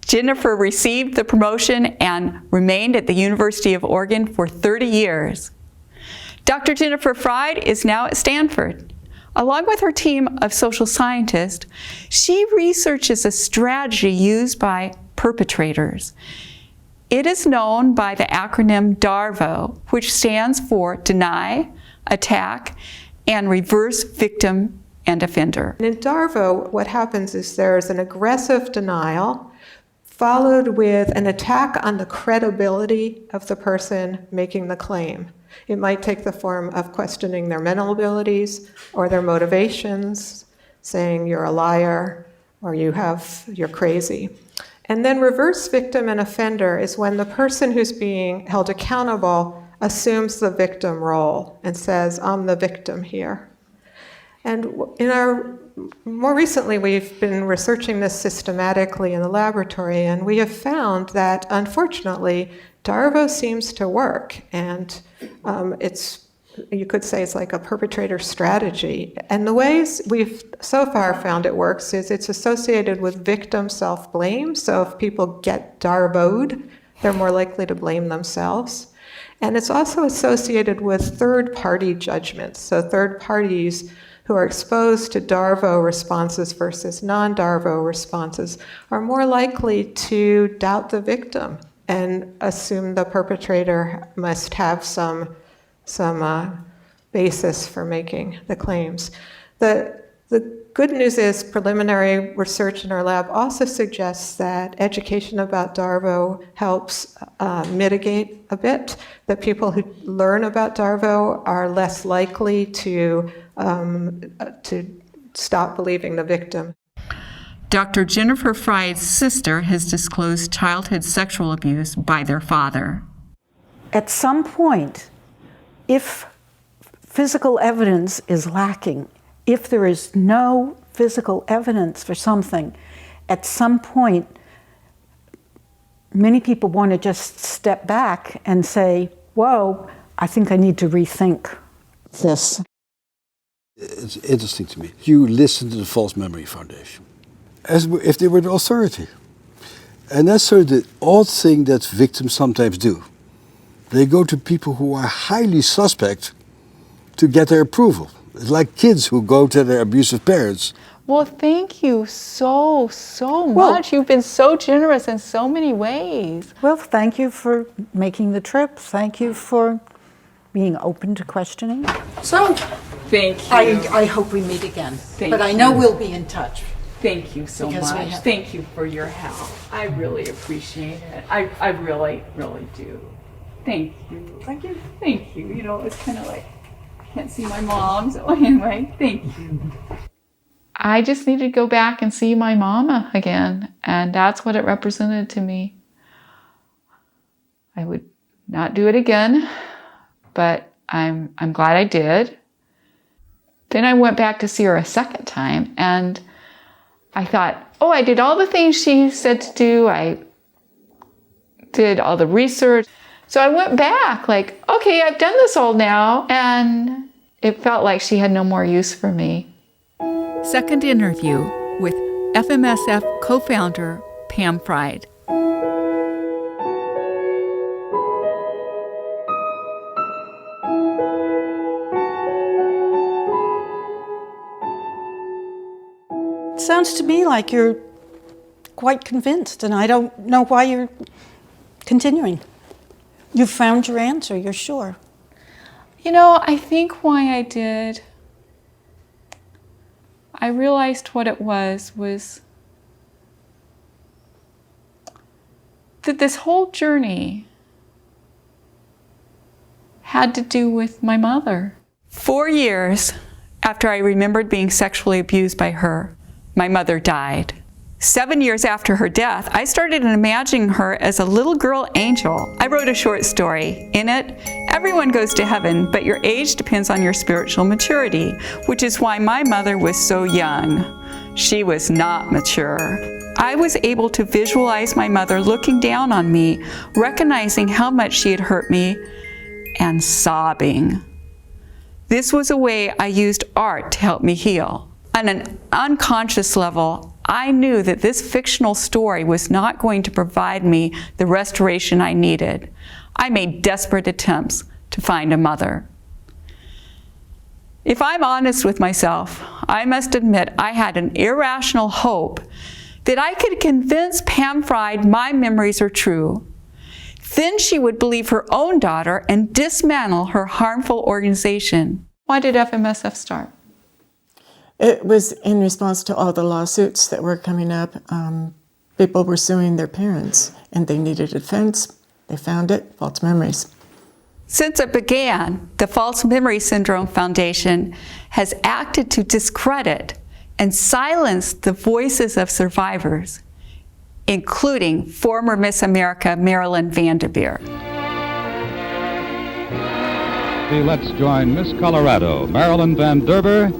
Jennifer received the promotion and remained at the University of Oregon for 30 years. Dr. Jennifer Fried is now at Stanford. Along with her team of social scientists, she researches a strategy used by perpetrators. It is known by the acronym DARVO, which stands for Deny, Attack, and Reverse Victim and Offender. In DARVO, what happens is there's an aggressive denial followed with an attack on the credibility of the person making the claim. It might take the form of questioning their mental abilities or their motivations, saying you're a liar or you're crazy. And then reverse victim and offender is when the person who's being held accountable assumes the victim role and says, I'm the victim here. And more recently, we've been researching this systematically in the laboratory, and we have found that, unfortunately, DARVO seems to work, and you could say it's like a perpetrator strategy. And the ways we've so far found it works is it's associated with victim self-blame. So if people get DARVO'd, they're more likely to blame themselves. And it's also associated with third-party judgments. So third parties who are exposed to DARVO responses versus non-DARVO responses are more likely to doubt the victim and assume the perpetrator must have some basis for making the claims. The good news is preliminary research in our lab also suggests that education about DARVO helps mitigate a bit, that people who learn about DARVO are less likely to stop believing the victim. Dr. Jennifer Fried's sister has disclosed childhood sexual abuse by their father. At some point, if physical evidence is lacking, if there is no physical evidence for something, at some point, many people want to just step back and say, whoa, I think I need to rethink this. It's interesting to me. You listen to the False Memory Foundation as if they were the authority. And that's sort of the odd thing that victims sometimes do. They go to people who are highly suspect to get their approval. It's like kids who go to their abusive parents. Well, thank you so much. You've been so generous in so many ways. Well, thank you for making the trip. Thank you for being open to questioning. So, thank you. I hope we meet again. But I know we'll be in touch. thank you so Because we much. have- Thank you for your help. I really appreciate it. I really, really do. Thank you. Thank you. You know, it's kind of like, I can't see my mom, so anyway, thank you. I just needed to go back and see my mama again, and that's what it represented to me. I would not do it again, but I'm glad I did. Then I went back to see her a second time, and I thought, oh, I did all the things she said to do. I did all the research. So I went back like, okay, I've done this all now, and it felt like she had no more use for me. Second interview with FMSF co-founder Pam Fried. It sounds to me like you're quite convinced, and I don't know why you're continuing. You've found your answer, you're sure. You know, I think why I did, I realized what it was that this whole journey had to do with my mother. 4 years after I remembered being sexually abused by her, my mother died. 7 years after her death, I started imagining her as a little girl angel. I wrote a short story. In it, everyone goes to heaven, but your age depends on your spiritual maturity, which is why my mother was so young. She was not mature. I was able to visualize my mother looking down on me, recognizing how much she had hurt me, and sobbing. This was a way I used art to help me heal. On an unconscious level, I knew that this fictional story was not going to provide me the restoration I needed. I made desperate attempts to find a mother. If I'm honest with myself, I must admit I had an irrational hope that I could convince Pam Fried my memories are true. Then she would believe her own daughter and dismantle her harmful organization. Why did FMSF start? It was in response to all the lawsuits that were coming up. People were suing their parents, and they needed a defense. They found it, false memories. Since it began, the False Memory Syndrome Foundation has acted to discredit and silence the voices of survivors, including former Miss America Marilyn Vanderbeer. Let's join Miss Colorado, Marilyn Van Derber,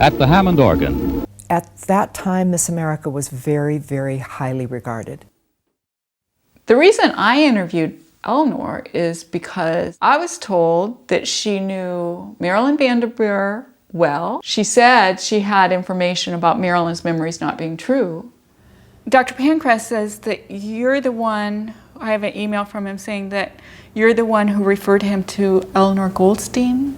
at the Hammond organ. At that time, Miss America was very, very highly regarded. The reason I interviewed Eleanor is because I was told that she knew Marilyn Vanderbeer well. She said she had information about Marilyn's memories not being true. Dr. Pancras says that you're the one, I have an email from him saying that you're the one who referred him to Eleanor Goldstein.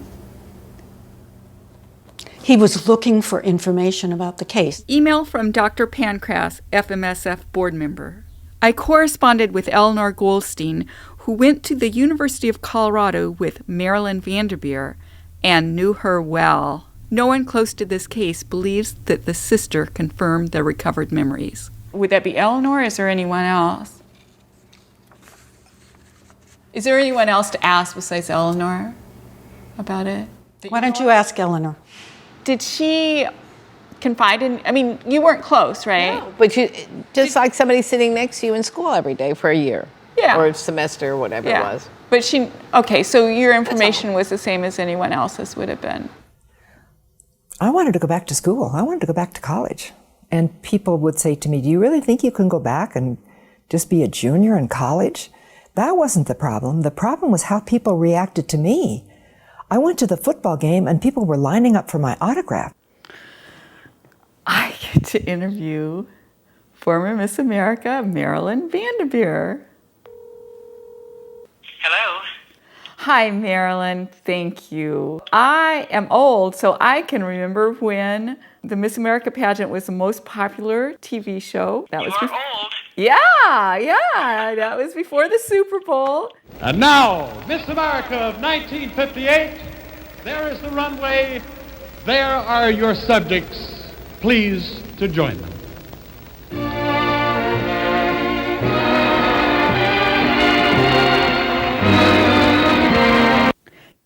He was looking for information about the case. Email from Dr. Pancras, FMSF board member. I corresponded with Eleanor Goldstein, who went to the University of Colorado with Marilyn Vanderbeer and knew her well. No one close to this case believes that the sister confirmed the recovered memories. Would that be Eleanor, or is there anyone else? Is there anyone else to ask besides Eleanor about it? Why don't you ask Eleanor? Did she confide in, I mean, you weren't close, right? No, but you, just like somebody sitting next to you in school every day for a year. Yeah. Or a semester or whatever it was. But she, okay, so your information was the same as anyone else's would have been. I wanted to go back to school. I wanted to go back to college. And people would say to me, do you really think you can go back and just be a junior in college? That wasn't the problem. The problem was how people reacted to me. I went to the football game and people were lining up for my autograph. I get to interview former Miss America, Marilyn Vanderbeer. Hello. Hi, Marilyn. Thank you. I am old, so I can remember when the Miss America pageant was the most popular TV show. That was old. Yeah, that was before the Super Bowl. And now, Miss America of 1958, there is the runway. There are your subjects. Please to join them.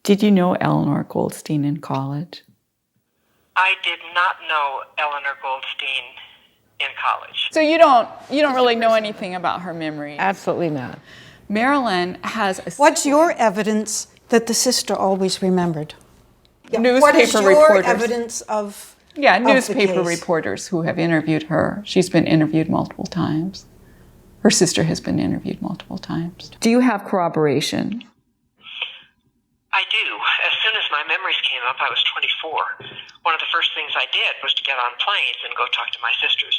Did you know Eleanor Goldstein in college? I did not know Eleanor Goldstein in college. So you don't really know anything about her memory? Absolutely not. Marilyn has a... What's your evidence that the sister always remembered? Newspaper what is your reporters. evidence of Yeah, of the newspaper case? reporters who have interviewed her. She's been interviewed multiple times. Her sister has been interviewed multiple times. Do you have corroboration? I do. As soon as my memories came up, I was 24. One of the first things I did was to get on planes and go talk to my sisters.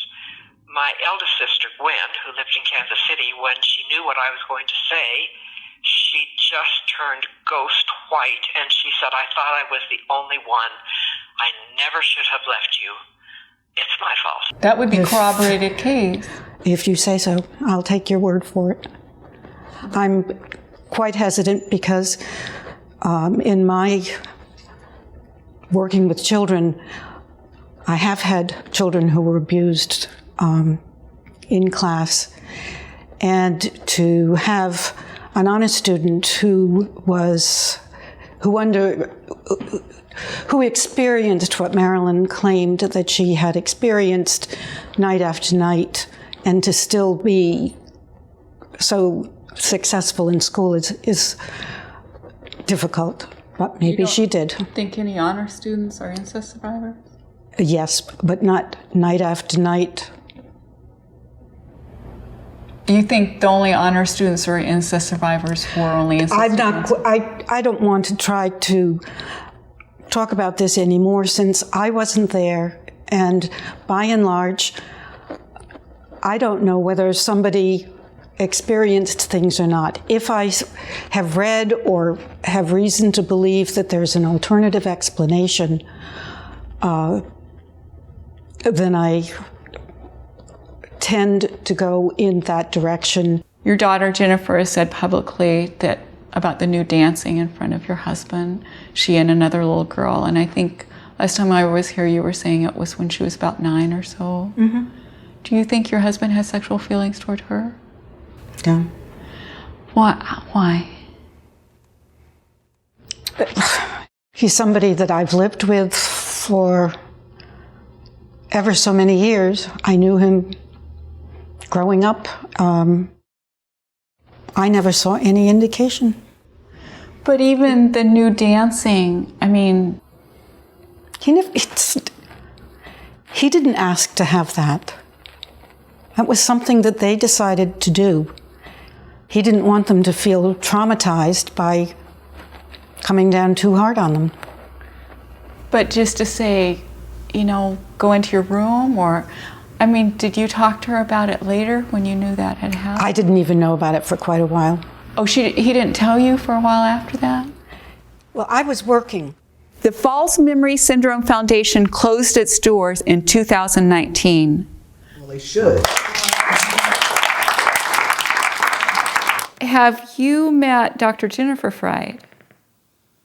My eldest sister, Gwen, who lived in Kansas City, when she knew what I was going to say, she just turned ghost white, and she said, I thought I was the only one. I never should have left you. It's my fault. That would be corroborated case. If you say so, I'll take your word for it. I'm quite hesitant because in my working with children, I have had children who were abused in class, and to have an honest student who experienced what Marilyn claimed that she had experienced night after night, and to still be so successful in school is difficult. But maybe she did. Think any honor students are incest survivors? Yes, but not night after night. Do you think the only honor students are incest survivors who are only incest survivors? I don't want to try to talk about this anymore since I wasn't there, and by and large, I don't know whether somebody experienced things or not. If I have read or have reason to believe that there's an alternative explanation, then I tend to go in that direction. Your daughter Jennifer has said publicly that about the new dancing in front of your husband, she and another little girl, and I think last time I was here you were saying it was when she was about 9 or so. Mm-hmm. Do you think your husband has sexual feelings toward her? No. Why? He's somebody that I've lived with for ever so many years. I knew him growing up. I never saw any indication. But even the new dancing, I mean... He didn't ask to have that. That was something that they decided to do. He didn't want them to feel traumatized by coming down too hard on them. But just to say, go into your room, or, I mean, did you talk to her about it later when you knew that had happened? I didn't even know about it for quite a while. Oh, he didn't tell you for a while after that? Well, I was working. The False Memory Syndrome Foundation closed its doors in 2019. Well, they should. Have you met Dr. Jennifer Fried?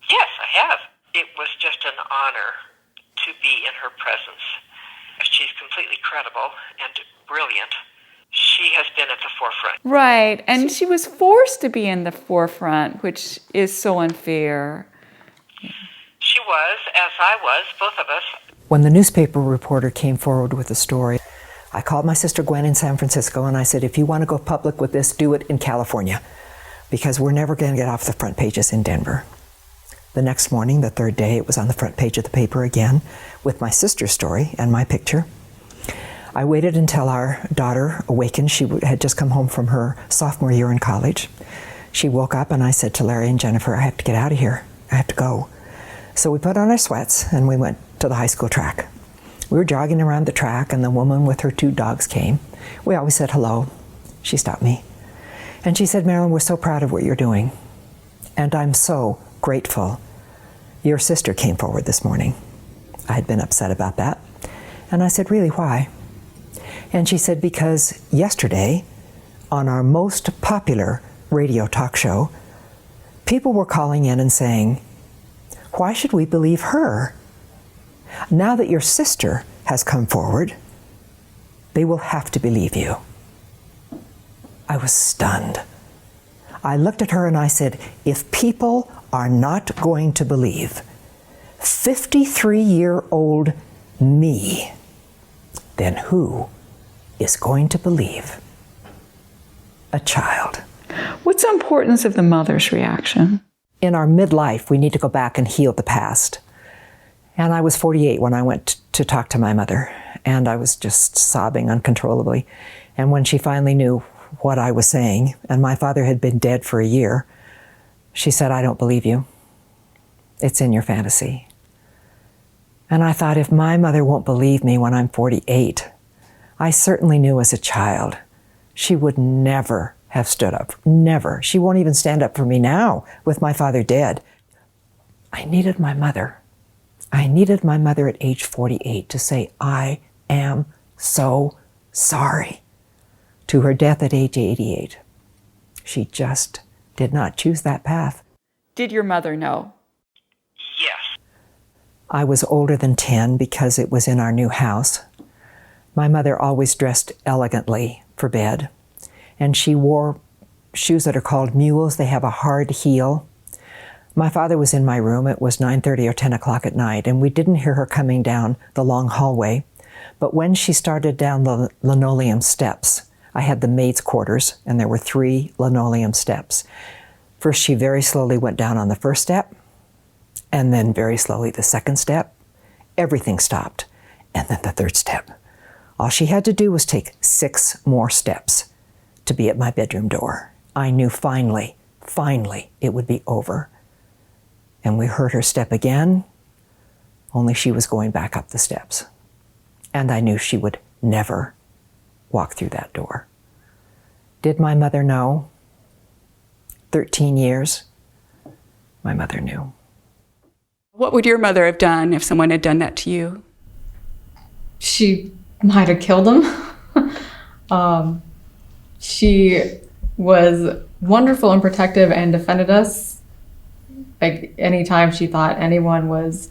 Yes, I have. It was just an honor to be in her presence. She's completely credible and brilliant. She has been at the forefront. Right, and she was forced to be in the forefront, which is so unfair. She was, as I was, both of us. When the newspaper reporter came forward with the story, I called my sister Gwen in San Francisco and I said, if you want to go public with this, do it in California, because we're never going to get off the front pages in Denver. The next morning, the third day, it was on the front page of the paper again with my sister's story and my picture. I waited until our daughter awakened. She had just come home from her sophomore year in college. She woke up and I said to Larry and Jennifer, I have to get out of here. I have to go. So we put on our sweats and we went to the high school track. We were jogging around the track and the woman with her 2 dogs came. We always said hello. She stopped me. And she said, Marilyn, we're so proud of what you're doing. And I'm so grateful. Your sister came forward this morning. I had been upset about that. And I said, really, why? And she said, because yesterday, on our most popular radio talk show, people were calling in and saying, why should we believe her? Now that your sister has come forward, they will have to believe you. I was stunned. I looked at her and I said, if people are not going to believe 53-year-old me, then who is going to believe a child? What's the importance of the mother's reaction? In our midlife, we need to go back and heal the past. And I was 48 when I went to talk to my mother, and I was just sobbing uncontrollably. And when she finally knew what I was saying, and my father had been dead for a year, she said, I don't believe you. It's in your fantasy. And I thought, if my mother won't believe me when I'm 48, I certainly knew as a child she would never have stood up. Never. She won't even stand up for me now with my father dead. I needed my mother. I needed my mother at age 48 to say, I am so sorry. To her death at age 88. She just did not choose that path. Did your mother know? Yes. I was older than 10 because it was in our new house. My mother always dressed elegantly for bed, and she wore shoes that are called mules. They have a hard heel. My father was in my room. It was 9:30 or 10 o'clock at night, and we didn't hear her coming down the long hallway. But when she started down the linoleum steps, I had the maid's quarters, and there were 3 linoleum steps. First, she very slowly went down on the first step, and then very slowly the second step. Everything stopped, and then the third step. All she had to do was take 6 more steps to be at my bedroom door. I knew finally it would be over. And we heard her step again, only she was going back up the steps. And I knew she would never walk through that door. Did my mother know? 13 years, my mother knew. What would your mother have done if someone had done that to you? She might have killed him. She was wonderful and protective and defended us. Like, anytime she thought anyone was,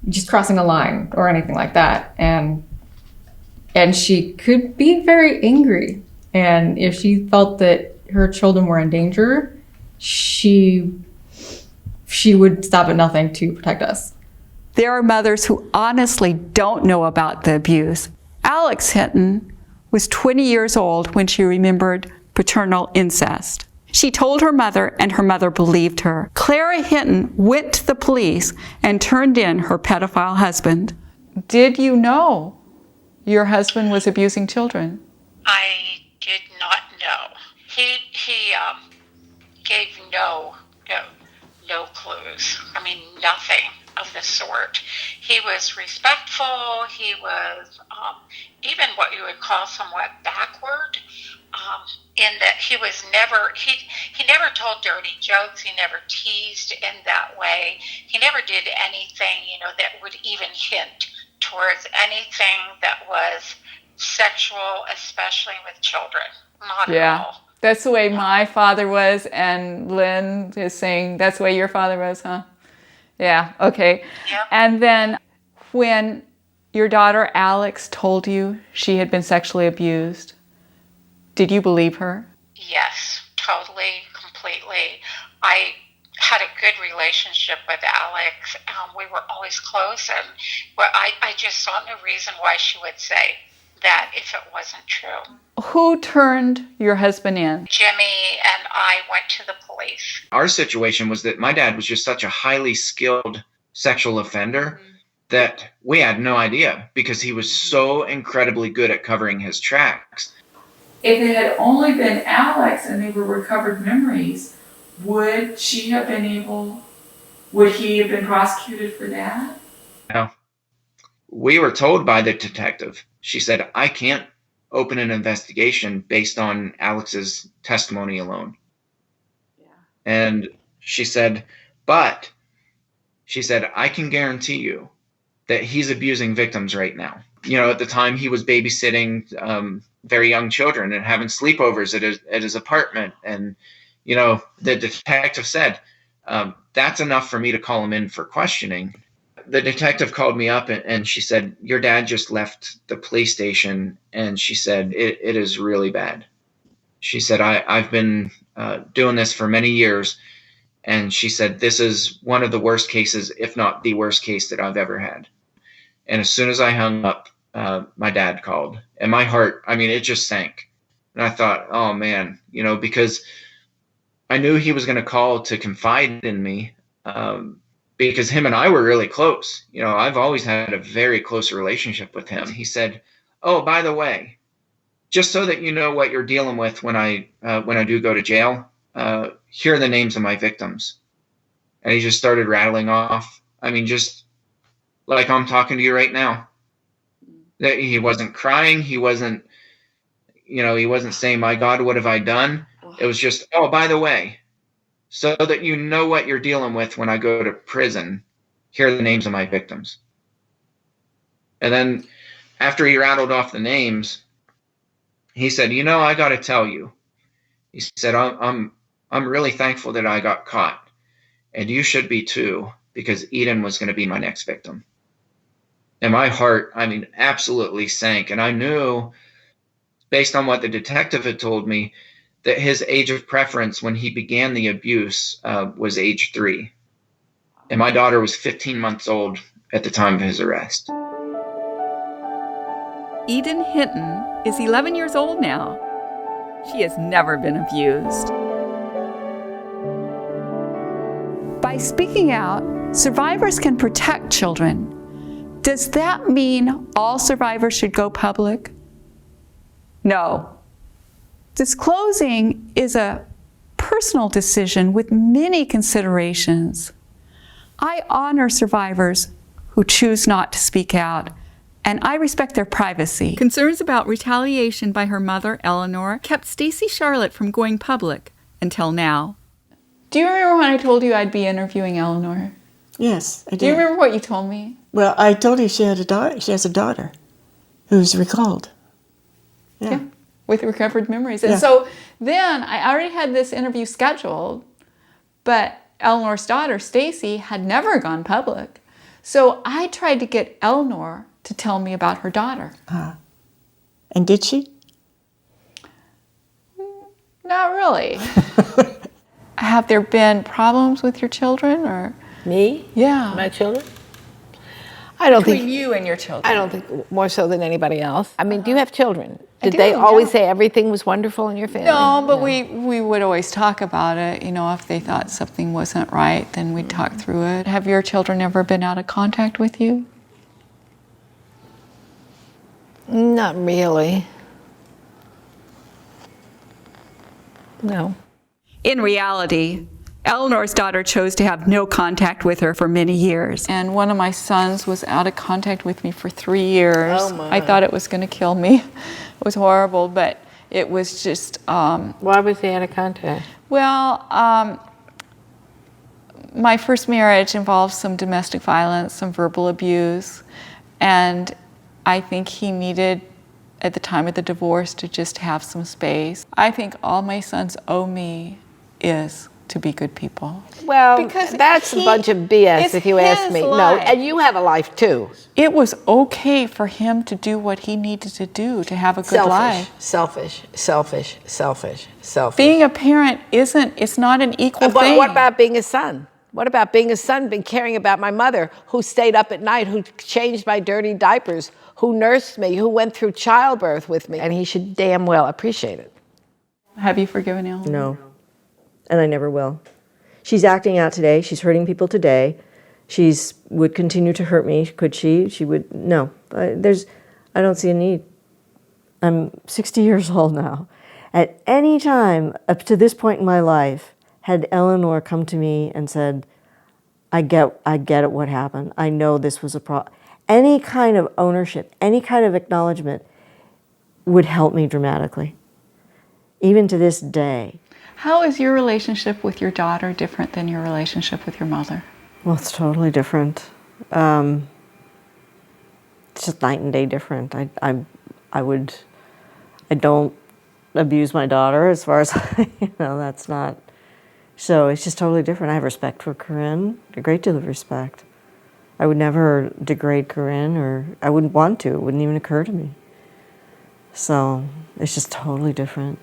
just crossing a line or anything like that. And she could be very angry. And if she felt that her children were in danger, she would stop at nothing to protect us. There are mothers who honestly don't know about the abuse. Alex Hinton was 20 years old when she remembered paternal incest. She told her mother, and her mother believed her. Clara Hinton went to the police and turned in her pedophile husband. Did you know your husband was abusing children? I did not know. He gave no clues. I mean, nothing of the sort. He was respectful. He was even what you would call somewhat backward, in that he never told dirty jokes. He never teased in that way. He never did anything, that would even hint towards anything that was sexual, especially with children. Not at all. That's the way my father was, and Lynn is saying that's the way your father was, huh? Yeah, okay. Yep. And then when your daughter Alex told you she had been sexually abused, did you believe her? Yes, totally, completely. I had a good relationship with Alex. We were always close, and I just saw no reason why she would say that if it wasn't true. Who turned your husband in? Jimmy and I went to the police. Our situation was that my dad was just such a highly skilled sexual offender that we had no idea, because he was so incredibly good at covering his tracks. If it had only been Alex and they were recovered memories, would he have been prosecuted for that? No. We were told by the detective. She said, I can't open an investigation based on Alex's testimony alone. Yeah. And she said, I can guarantee you that he's abusing victims right now. At the time he was babysitting very young children and having sleepovers at his apartment. And, the detective said, that's enough for me to call him in for questioning. The detective called me up and she said, your dad just left the police station, and she said, it is really bad. She said, I've been doing this for many years. And she said, this is one of the worst cases, if not the worst case that I've ever had. And as soon as I hung up, my dad called. And my heart, I mean, it just sank. And I thought, oh man, because I knew he was going to call to confide in me, because him and I were really close. I've always had a very close relationship with him. He said, oh, by the way, just so that you know what you're dealing with when I do go to jail, here are the names of my victims. And he just started rattling off. I mean, just like I'm talking to you right now. That he wasn't crying. He wasn't saying, my God, what have I done? It was just, oh, by the way, so that you know what you're dealing with when I go to prison, here are the names of my victims. And then after he rattled off the names, he said, I got to tell you. He said, I'm really thankful that I got caught. And you should be too, because Eden was going to be my next victim. And my heart, I mean, absolutely sank. And I knew, based on what the detective had told me, that his age of preference when he began the abuse was age 3. And my daughter was 15 months old at the time of his arrest. Eden Hinton is 11 years old now. She has never been abused. By speaking out, survivors can protect children. Does that mean all survivors should go public? No. Disclosing is a personal decision with many considerations. I honor survivors who choose not to speak out, and I respect their privacy. Concerns about retaliation by her mother, Eleanor, kept Stacy Charlotte from going public until now. Do you remember when I told you I'd be interviewing Eleanor? Yes, I did. Do you remember what you told me? Well, I told you she had a daughter. She has a daughter who's recalled. Yeah, with recovered memories. And so then I already had this interview scheduled, but Eleanor's daughter, Stacy, had never gone public. So I tried to get Eleanor to tell me about her daughter. And did she? Not really. Have there been problems with your children, or? Me? Yeah. My children? I don't Between think you and your children. I don't think more so than anybody else. I mean, do you have children? I Did they do, always yeah. say everything was wonderful in your family? No, but we would always talk about it. If they thought something wasn't right, then we'd talk through it. Have your children ever been out of contact with you? Not really. No. In reality, Eleanor's daughter chose to have no contact with her for many years. And one of my sons was out of contact with me for 3 years. Oh, my. I thought it was going to kill me. It was horrible, but it was just... Why was he out of contact? Well, my first marriage involved some domestic violence, some verbal abuse, and I think he needed, at the time of the divorce, to just have some space. I think all my sons owe me is to be good people. Well, Because that's a bunch of BS if you ask me. No, life. and you have a life too. It was okay for him to do what he needed to do to have a good life. Selfish. Being a parent it's not an equal But thing. what about being a son? What about being a son, been caring about my mother, who stayed up at night, who changed my dirty diapers, who nursed me, who went through childbirth with me? And he should damn well appreciate it. Have you forgiven Eleanor? No. And I never will. She's acting out today. She's hurting people today. She's would continue to hurt me. Could she? She would. No. I don't see a need. I'm 60 years old now. At any time up to this point in my life, had Eleanor come to me and said, I get it, what happened. I know this was a problem. Any kind of ownership, any kind of acknowledgement would help me dramatically. Even to this day. How is your relationship with your daughter different than your relationship with your mother? Well, it's totally different. It's just night and day different. I don't abuse my daughter as far as, that's not. So it's just totally different. I have respect for Corinne, a great deal of respect. I would never degrade Corinne, or I wouldn't want to. It wouldn't even occur to me. So it's just totally different.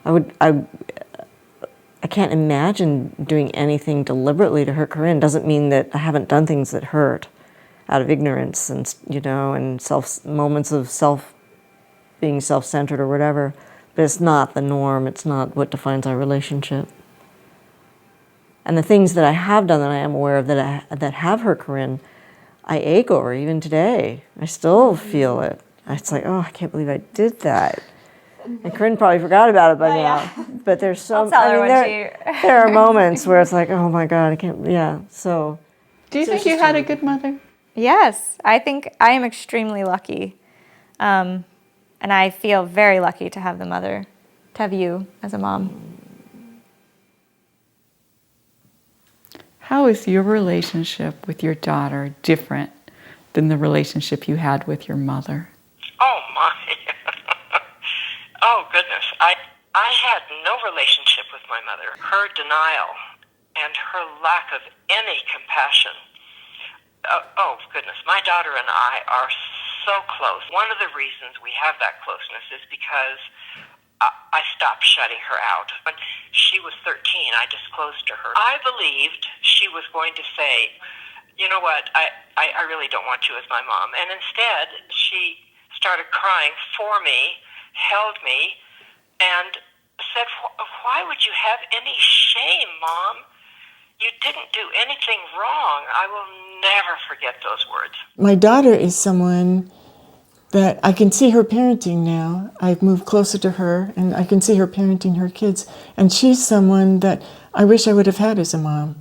I can't imagine doing anything deliberately to hurt Corinne. Doesn't mean that I haven't done things that hurt out of ignorance and, and moments of being self-centered or whatever. But it's not the norm. It's not what defines our relationship. And the things that I have done that I am aware of that have hurt Corinne, I ache over even today. I still feel it. It's like, oh, I can't believe I did that. And Corinne probably forgot about it by now. But there's so, there are moments where it's like, oh my God, I can't, so. Do you think you had a good mother? Yes, I think I am extremely lucky. And I feel very lucky to have to have you as a mom. How is your relationship with your daughter different than the relationship you had with your mother? Oh, my. Oh, goodness. I had no relationship with my mother. Her denial and her lack of any compassion. Oh, goodness. My daughter and I are so close. One of the reasons we have that closeness is because I stopped shutting her out. When she was 13, I disclosed to her. I believed she was going to say, you know what, I really don't want you as my mom. And instead, she started crying for me, held me, and said, why would you have any shame, Mom? You didn't do anything wrong. I will never forget those words. My daughter is someone that I can see her parenting now. I've moved closer to her, and I can see her parenting her kids. And she's someone that I wish I would have had as a mom.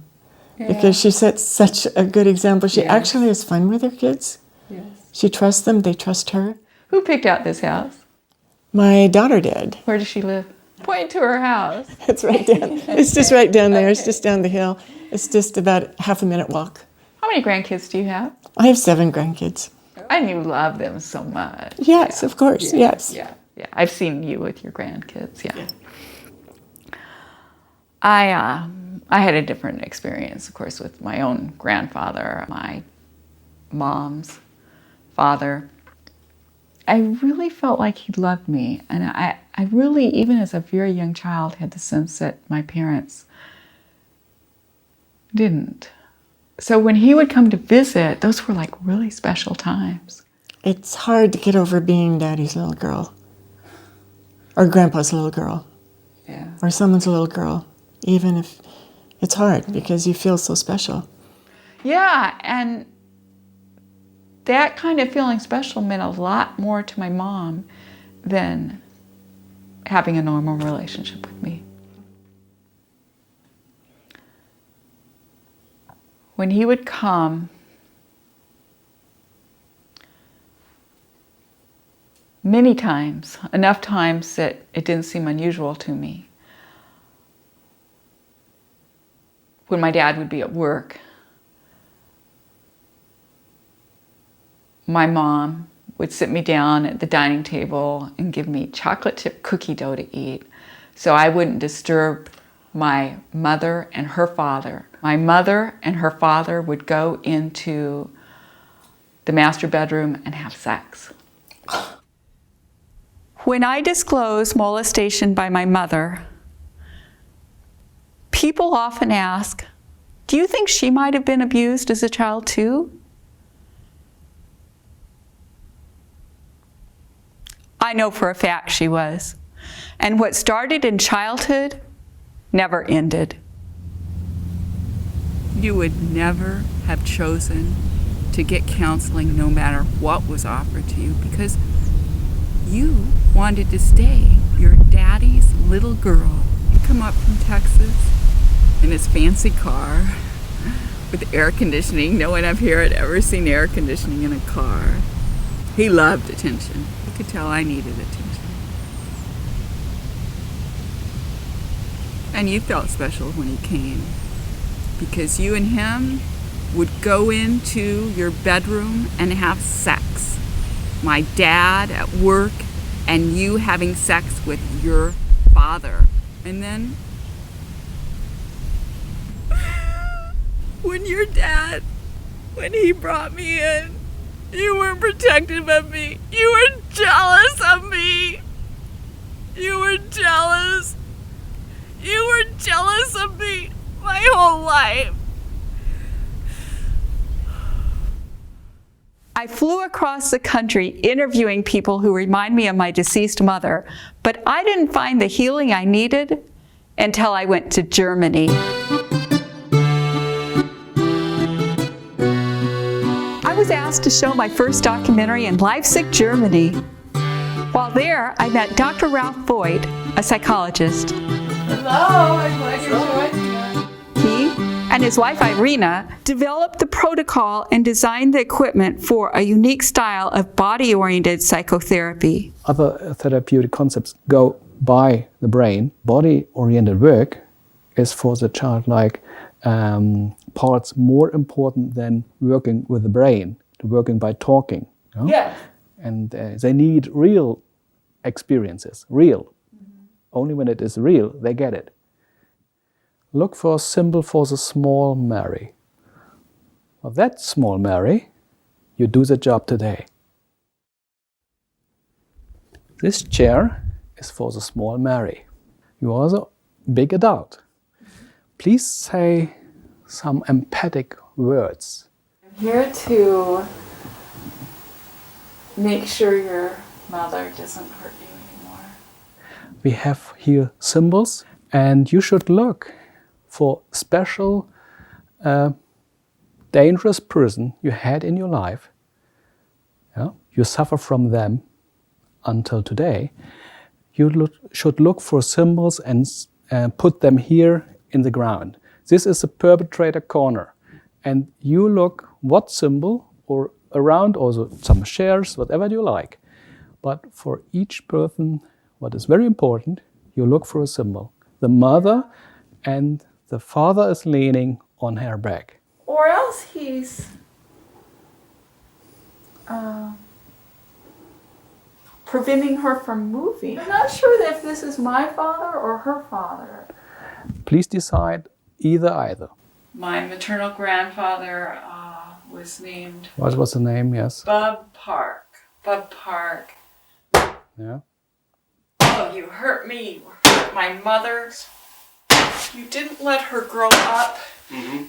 Yeah. Because she sets such a good example. She actually has fun with her kids. Yes. She trusts them, they trust her. Who picked out this house? My daughter did. Where does she live? Point to her house. It's right down. It's just right down there. It's just down the hill. It's just about half a minute walk. How many grandkids do you have? I have 7 grandkids. And you love them so much. Yes, of course, yes. Yeah. I've seen you with your grandkids, I had a different experience, of course, with my own grandfather, my mom's father. I really felt like he loved me. And I really, even as a very young child, had the sense that my parents didn't. So when he would come to visit, those were like really special times. It's hard to get over being Daddy's little girl. Or Grandpa's little girl. Yeah. Or someone's little girl. Even if it's hard because you feel so special. Yeah, and that kind of feeling special meant a lot more to my mom than having a normal relationship with me. When he would come, many times, enough times that it didn't seem unusual to me, when my dad would be at work, my mom would sit me down at the dining table and give me chocolate chip cookie dough to eat so I wouldn't disturb my mother and her father. My mother and her father would go into the master bedroom and have sex. When I disclose molestation by my mother, people often ask, do you think she might have been abused as a child too? I know for a fact she was. And what started in childhood never ended. You would never have chosen to get counseling no matter what was offered to you because you wanted to stay your daddy's little girl. You come up from Texas in his fancy car with air conditioning. No one up here had ever seen air conditioning in a car. He loved attention. You could tell I needed attention. And you felt special when he came because you and him would go into your bedroom and have sex. My dad at work and you having sex with your father. And then when your dad, when he brought me in, you weren't protective of me. You were jealous of me. You were jealous. I flew across the country interviewing people who remind me of my deceased mother, but I didn't find the healing I needed until I went to Germany. I was asked to show my first documentary in Leipzig, Germany. While there, I met Dr. Ralph Voigt, a psychologist. Hello, I'm glad you're joining us. He and his wife Irina developed the protocol and designed the equipment for a unique style of body-oriented psychotherapy. Other therapeutic concepts go by the brain. Body-oriented work is for the childlike parts more important than working with the brain, working by talking. You know? Yes. And they need real experiences, real. Mm-hmm. Only when it is real, they get it. Look for a symbol for the small Mary. For that small Mary, you do the job today. This chair is for the small Mary. You are the big adult. Please say some empathic words. I'm here to make sure your mother doesn't hurt you anymore. We have here symbols, and you should look for special dangerous person you had in your life. Yeah? You suffer from them until today. You should look for symbols and put them here in the ground. This is the perpetrator corner. And you look what symbol or around, also some shares, whatever you like. But for each person, what is very important, you look for a symbol. The mother and the father is leaning on her back. Or else he's preventing her from moving. I'm not sure if this is my father or her father. Please decide either. My maternal grandfather was named... What was the name? Yes. Bub Park. Bub Park. Yeah. Oh, you hurt me. You hurt my mother. You didn't let her grow up. Mm-hmm.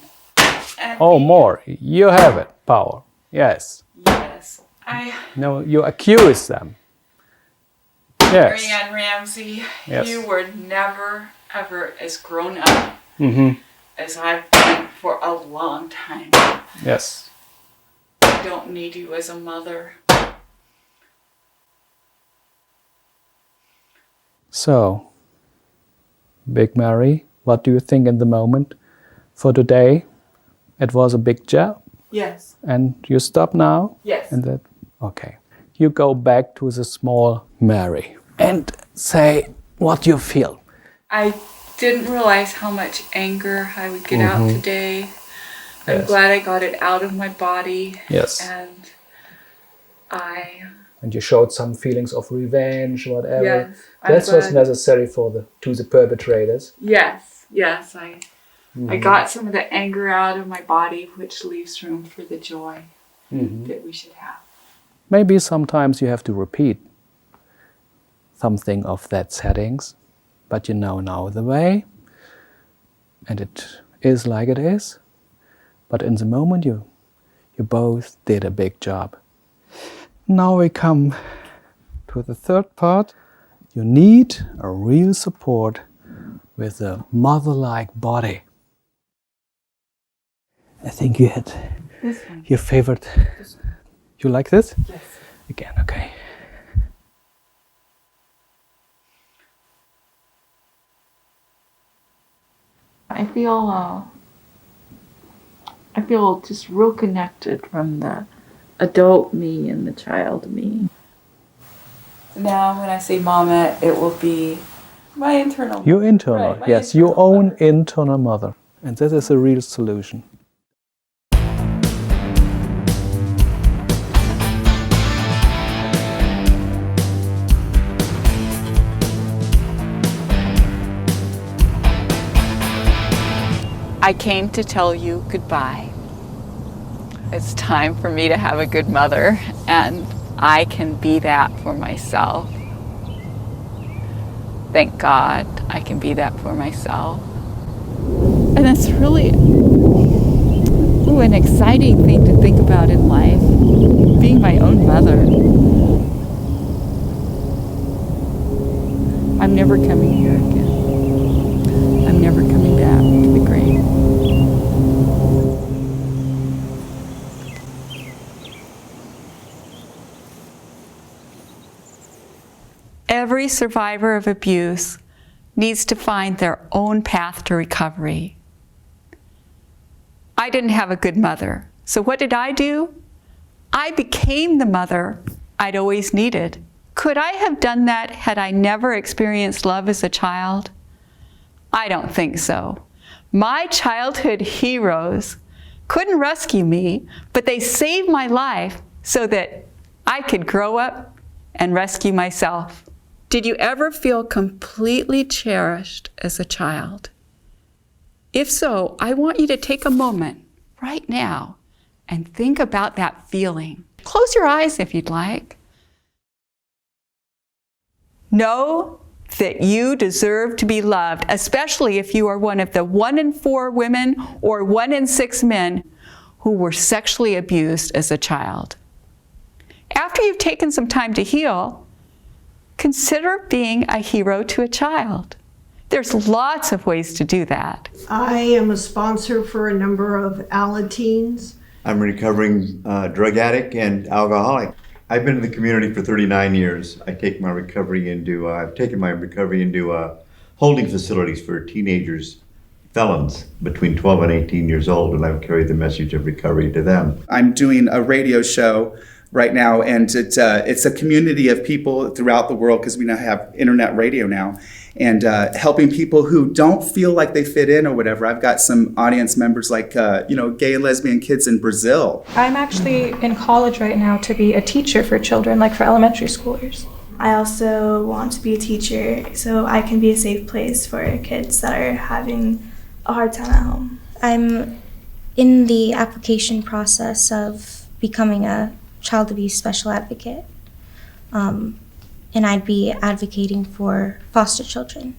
And More. You have it. Power. Yes. Yes. No, you accuse them. Yes. Marianne Ramsey, Yes. you were never, ever as grown up as I've been for a long time. Yes. I don't need you as a mother. So, Big Mary, what do you think in the moment? For today, it was a big job. Yes. And you stop now? Yes. And that, okay. You go back to the small Mary and say what you feel. I didn't realize how much anger I would get out today. I'm Yes. glad I got it out of my body. Yes. And you showed some feelings of revenge, whatever. Yes, That's what's glad. necessary to the perpetrators. Yes. I got some of the anger out of my body, which leaves room for the joy that we should have. Maybe sometimes you have to repeat something of that settings, but you know now the way, and it is like it is. But in the moment you both did a big job. Now we come to the third part. You need a real support with a mother-like body. I think you had This one. your favorite. You like this? Yes. Again, okay. I feel just real connected from the adult me and the child me. Now when I say mama, it will be my internal mother. Your internal, Right, my yes, your own internal mother. And this is a real solution. I came to tell you goodbye. It's time for me to have a good mother, and I can be that for myself. Thank God I can be that for myself. And it's really, also an exciting thing to think about in life, being my own mother. I'm never coming here again. I'm never coming back to the grave. Every survivor of abuse needs to find their own path to recovery. I didn't have a good mother, so what did I do? I became the mother I'd always needed. Could I have done that had I never experienced love as a child? I don't think so. My childhood heroes couldn't rescue me, but they saved my life so that I could grow up and rescue myself. Did you ever feel completely cherished as a child? If so, I want you to take a moment right now and think about that feeling. Close your eyes if you'd like. Know that you deserve to be loved, especially if you are one of the 1 in 4 women or 1 in 6 men who were sexually abused as a child. After you've taken some time to heal, consider being a hero to a child. There's lots of ways to do that. I am a sponsor for a number of Alateens. I'm a recovering drug addict and alcoholic. I've been in the community for 39 years. I've taken my recovery into holding facilities for teenagers, felons between 12 and 18 years old, and I've carried the message of recovery to them. I'm doing a radio show right now, and it's a community of people throughout the world, because we now have internet radio now, and helping people who don't feel like they fit in or whatever. I've got some audience members like gay and lesbian kids in Brazil. I'm actually in college right now to be a teacher for children, like for elementary schoolers. I also want to be a teacher so I can be a safe place for kids that are having a hard time at home. I'm in the application process of becoming a child abuse special advocate, and I'd be advocating for foster children.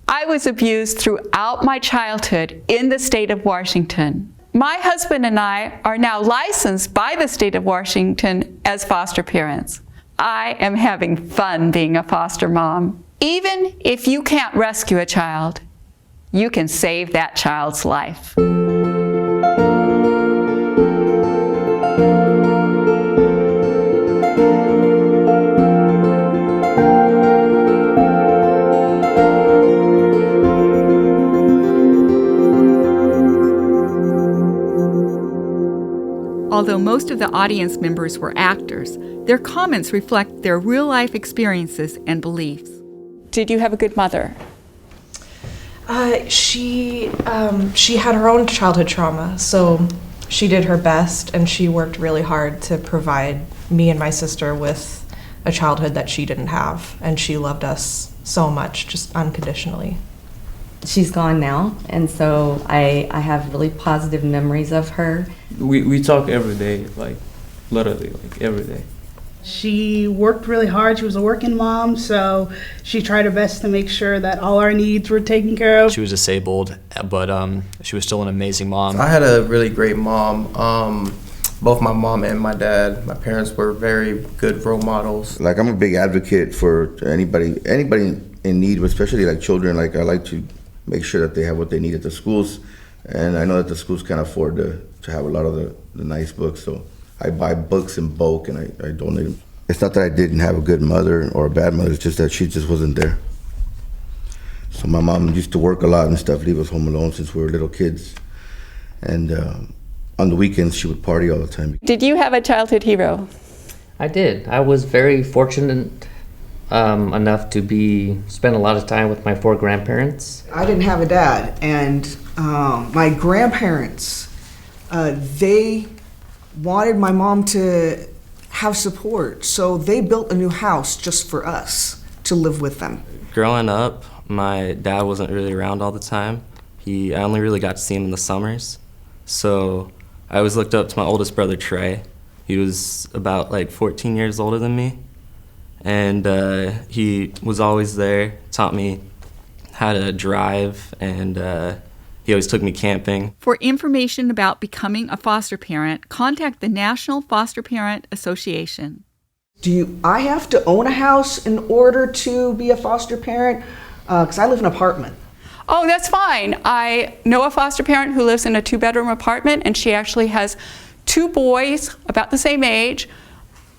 I was abused throughout my childhood in the state of Washington. My husband and I are now licensed by the state of Washington as foster parents. I am having fun being a foster mom. Even if you can't rescue a child, you can save that child's life. Although most of the audience members were actors, their comments reflect their real-life experiences and beliefs. Did you have a good mother? She had her own childhood trauma, so she did her best, and she worked really hard to provide me and my sister with a childhood that she didn't have, and she loved us so much, just unconditionally. She's gone now, and so I have really positive memories of her. We talk every day, like literally, like every day. She worked really hard. She was a working mom, so she tried her best to make sure that all our needs were taken care of. She was disabled, but she was still an amazing mom. I had a really great mom. Both my mom and my dad, my parents were very good role models. Like, I'm a big advocate for anybody in need, especially like children. Like, I like to make sure that they have what they need at the schools, and I know that the schools can't afford to have a lot of the nice books, so I buy books in bulk and I donate them. It's not that I didn't have a good mother or a bad mother, it's just that she just wasn't there. So my mom used to work a lot and stuff, leave us home alone since we were little kids, and on the weekends she would party all the time. Did you have a childhood hero? I did. I was very fortunate enough to spend a lot of time with my 4 grandparents. I didn't have a dad, and my grandparents, they wanted my mom to have support, so they built a new house just for us to live with them. Growing up, my dad wasn't really around all the time. I only really got to see him in the summers. So I always looked up to my oldest brother, Trey. He was about like 14 years older than me. And he was always there, taught me how to drive and He always took me camping. For information about becoming a foster parent, contact the National Foster Parent Association. I have to own a house in order to be a foster parent? Because I live in an apartment. Oh, that's fine. I know a foster parent who lives in a 2-bedroom apartment, and she actually has 2 boys about the same age,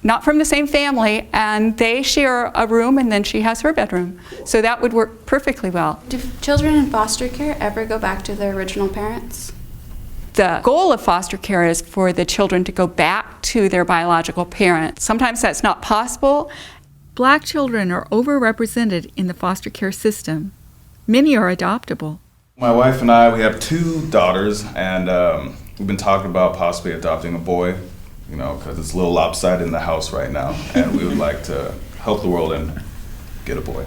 not from the same family, and they share a room, and then she has her bedroom. So that would work perfectly well. Do children in foster care ever go back to their original parents? The goal of foster care is for the children to go back to their biological parents. Sometimes that's not possible. Black children are overrepresented in the foster care system. Many are adoptable. My wife and I, we have 2 daughters, and we've been talking about possibly adopting a boy, you know, because it's a little lopsided in the house right now, and we would like to help the world and get a boy.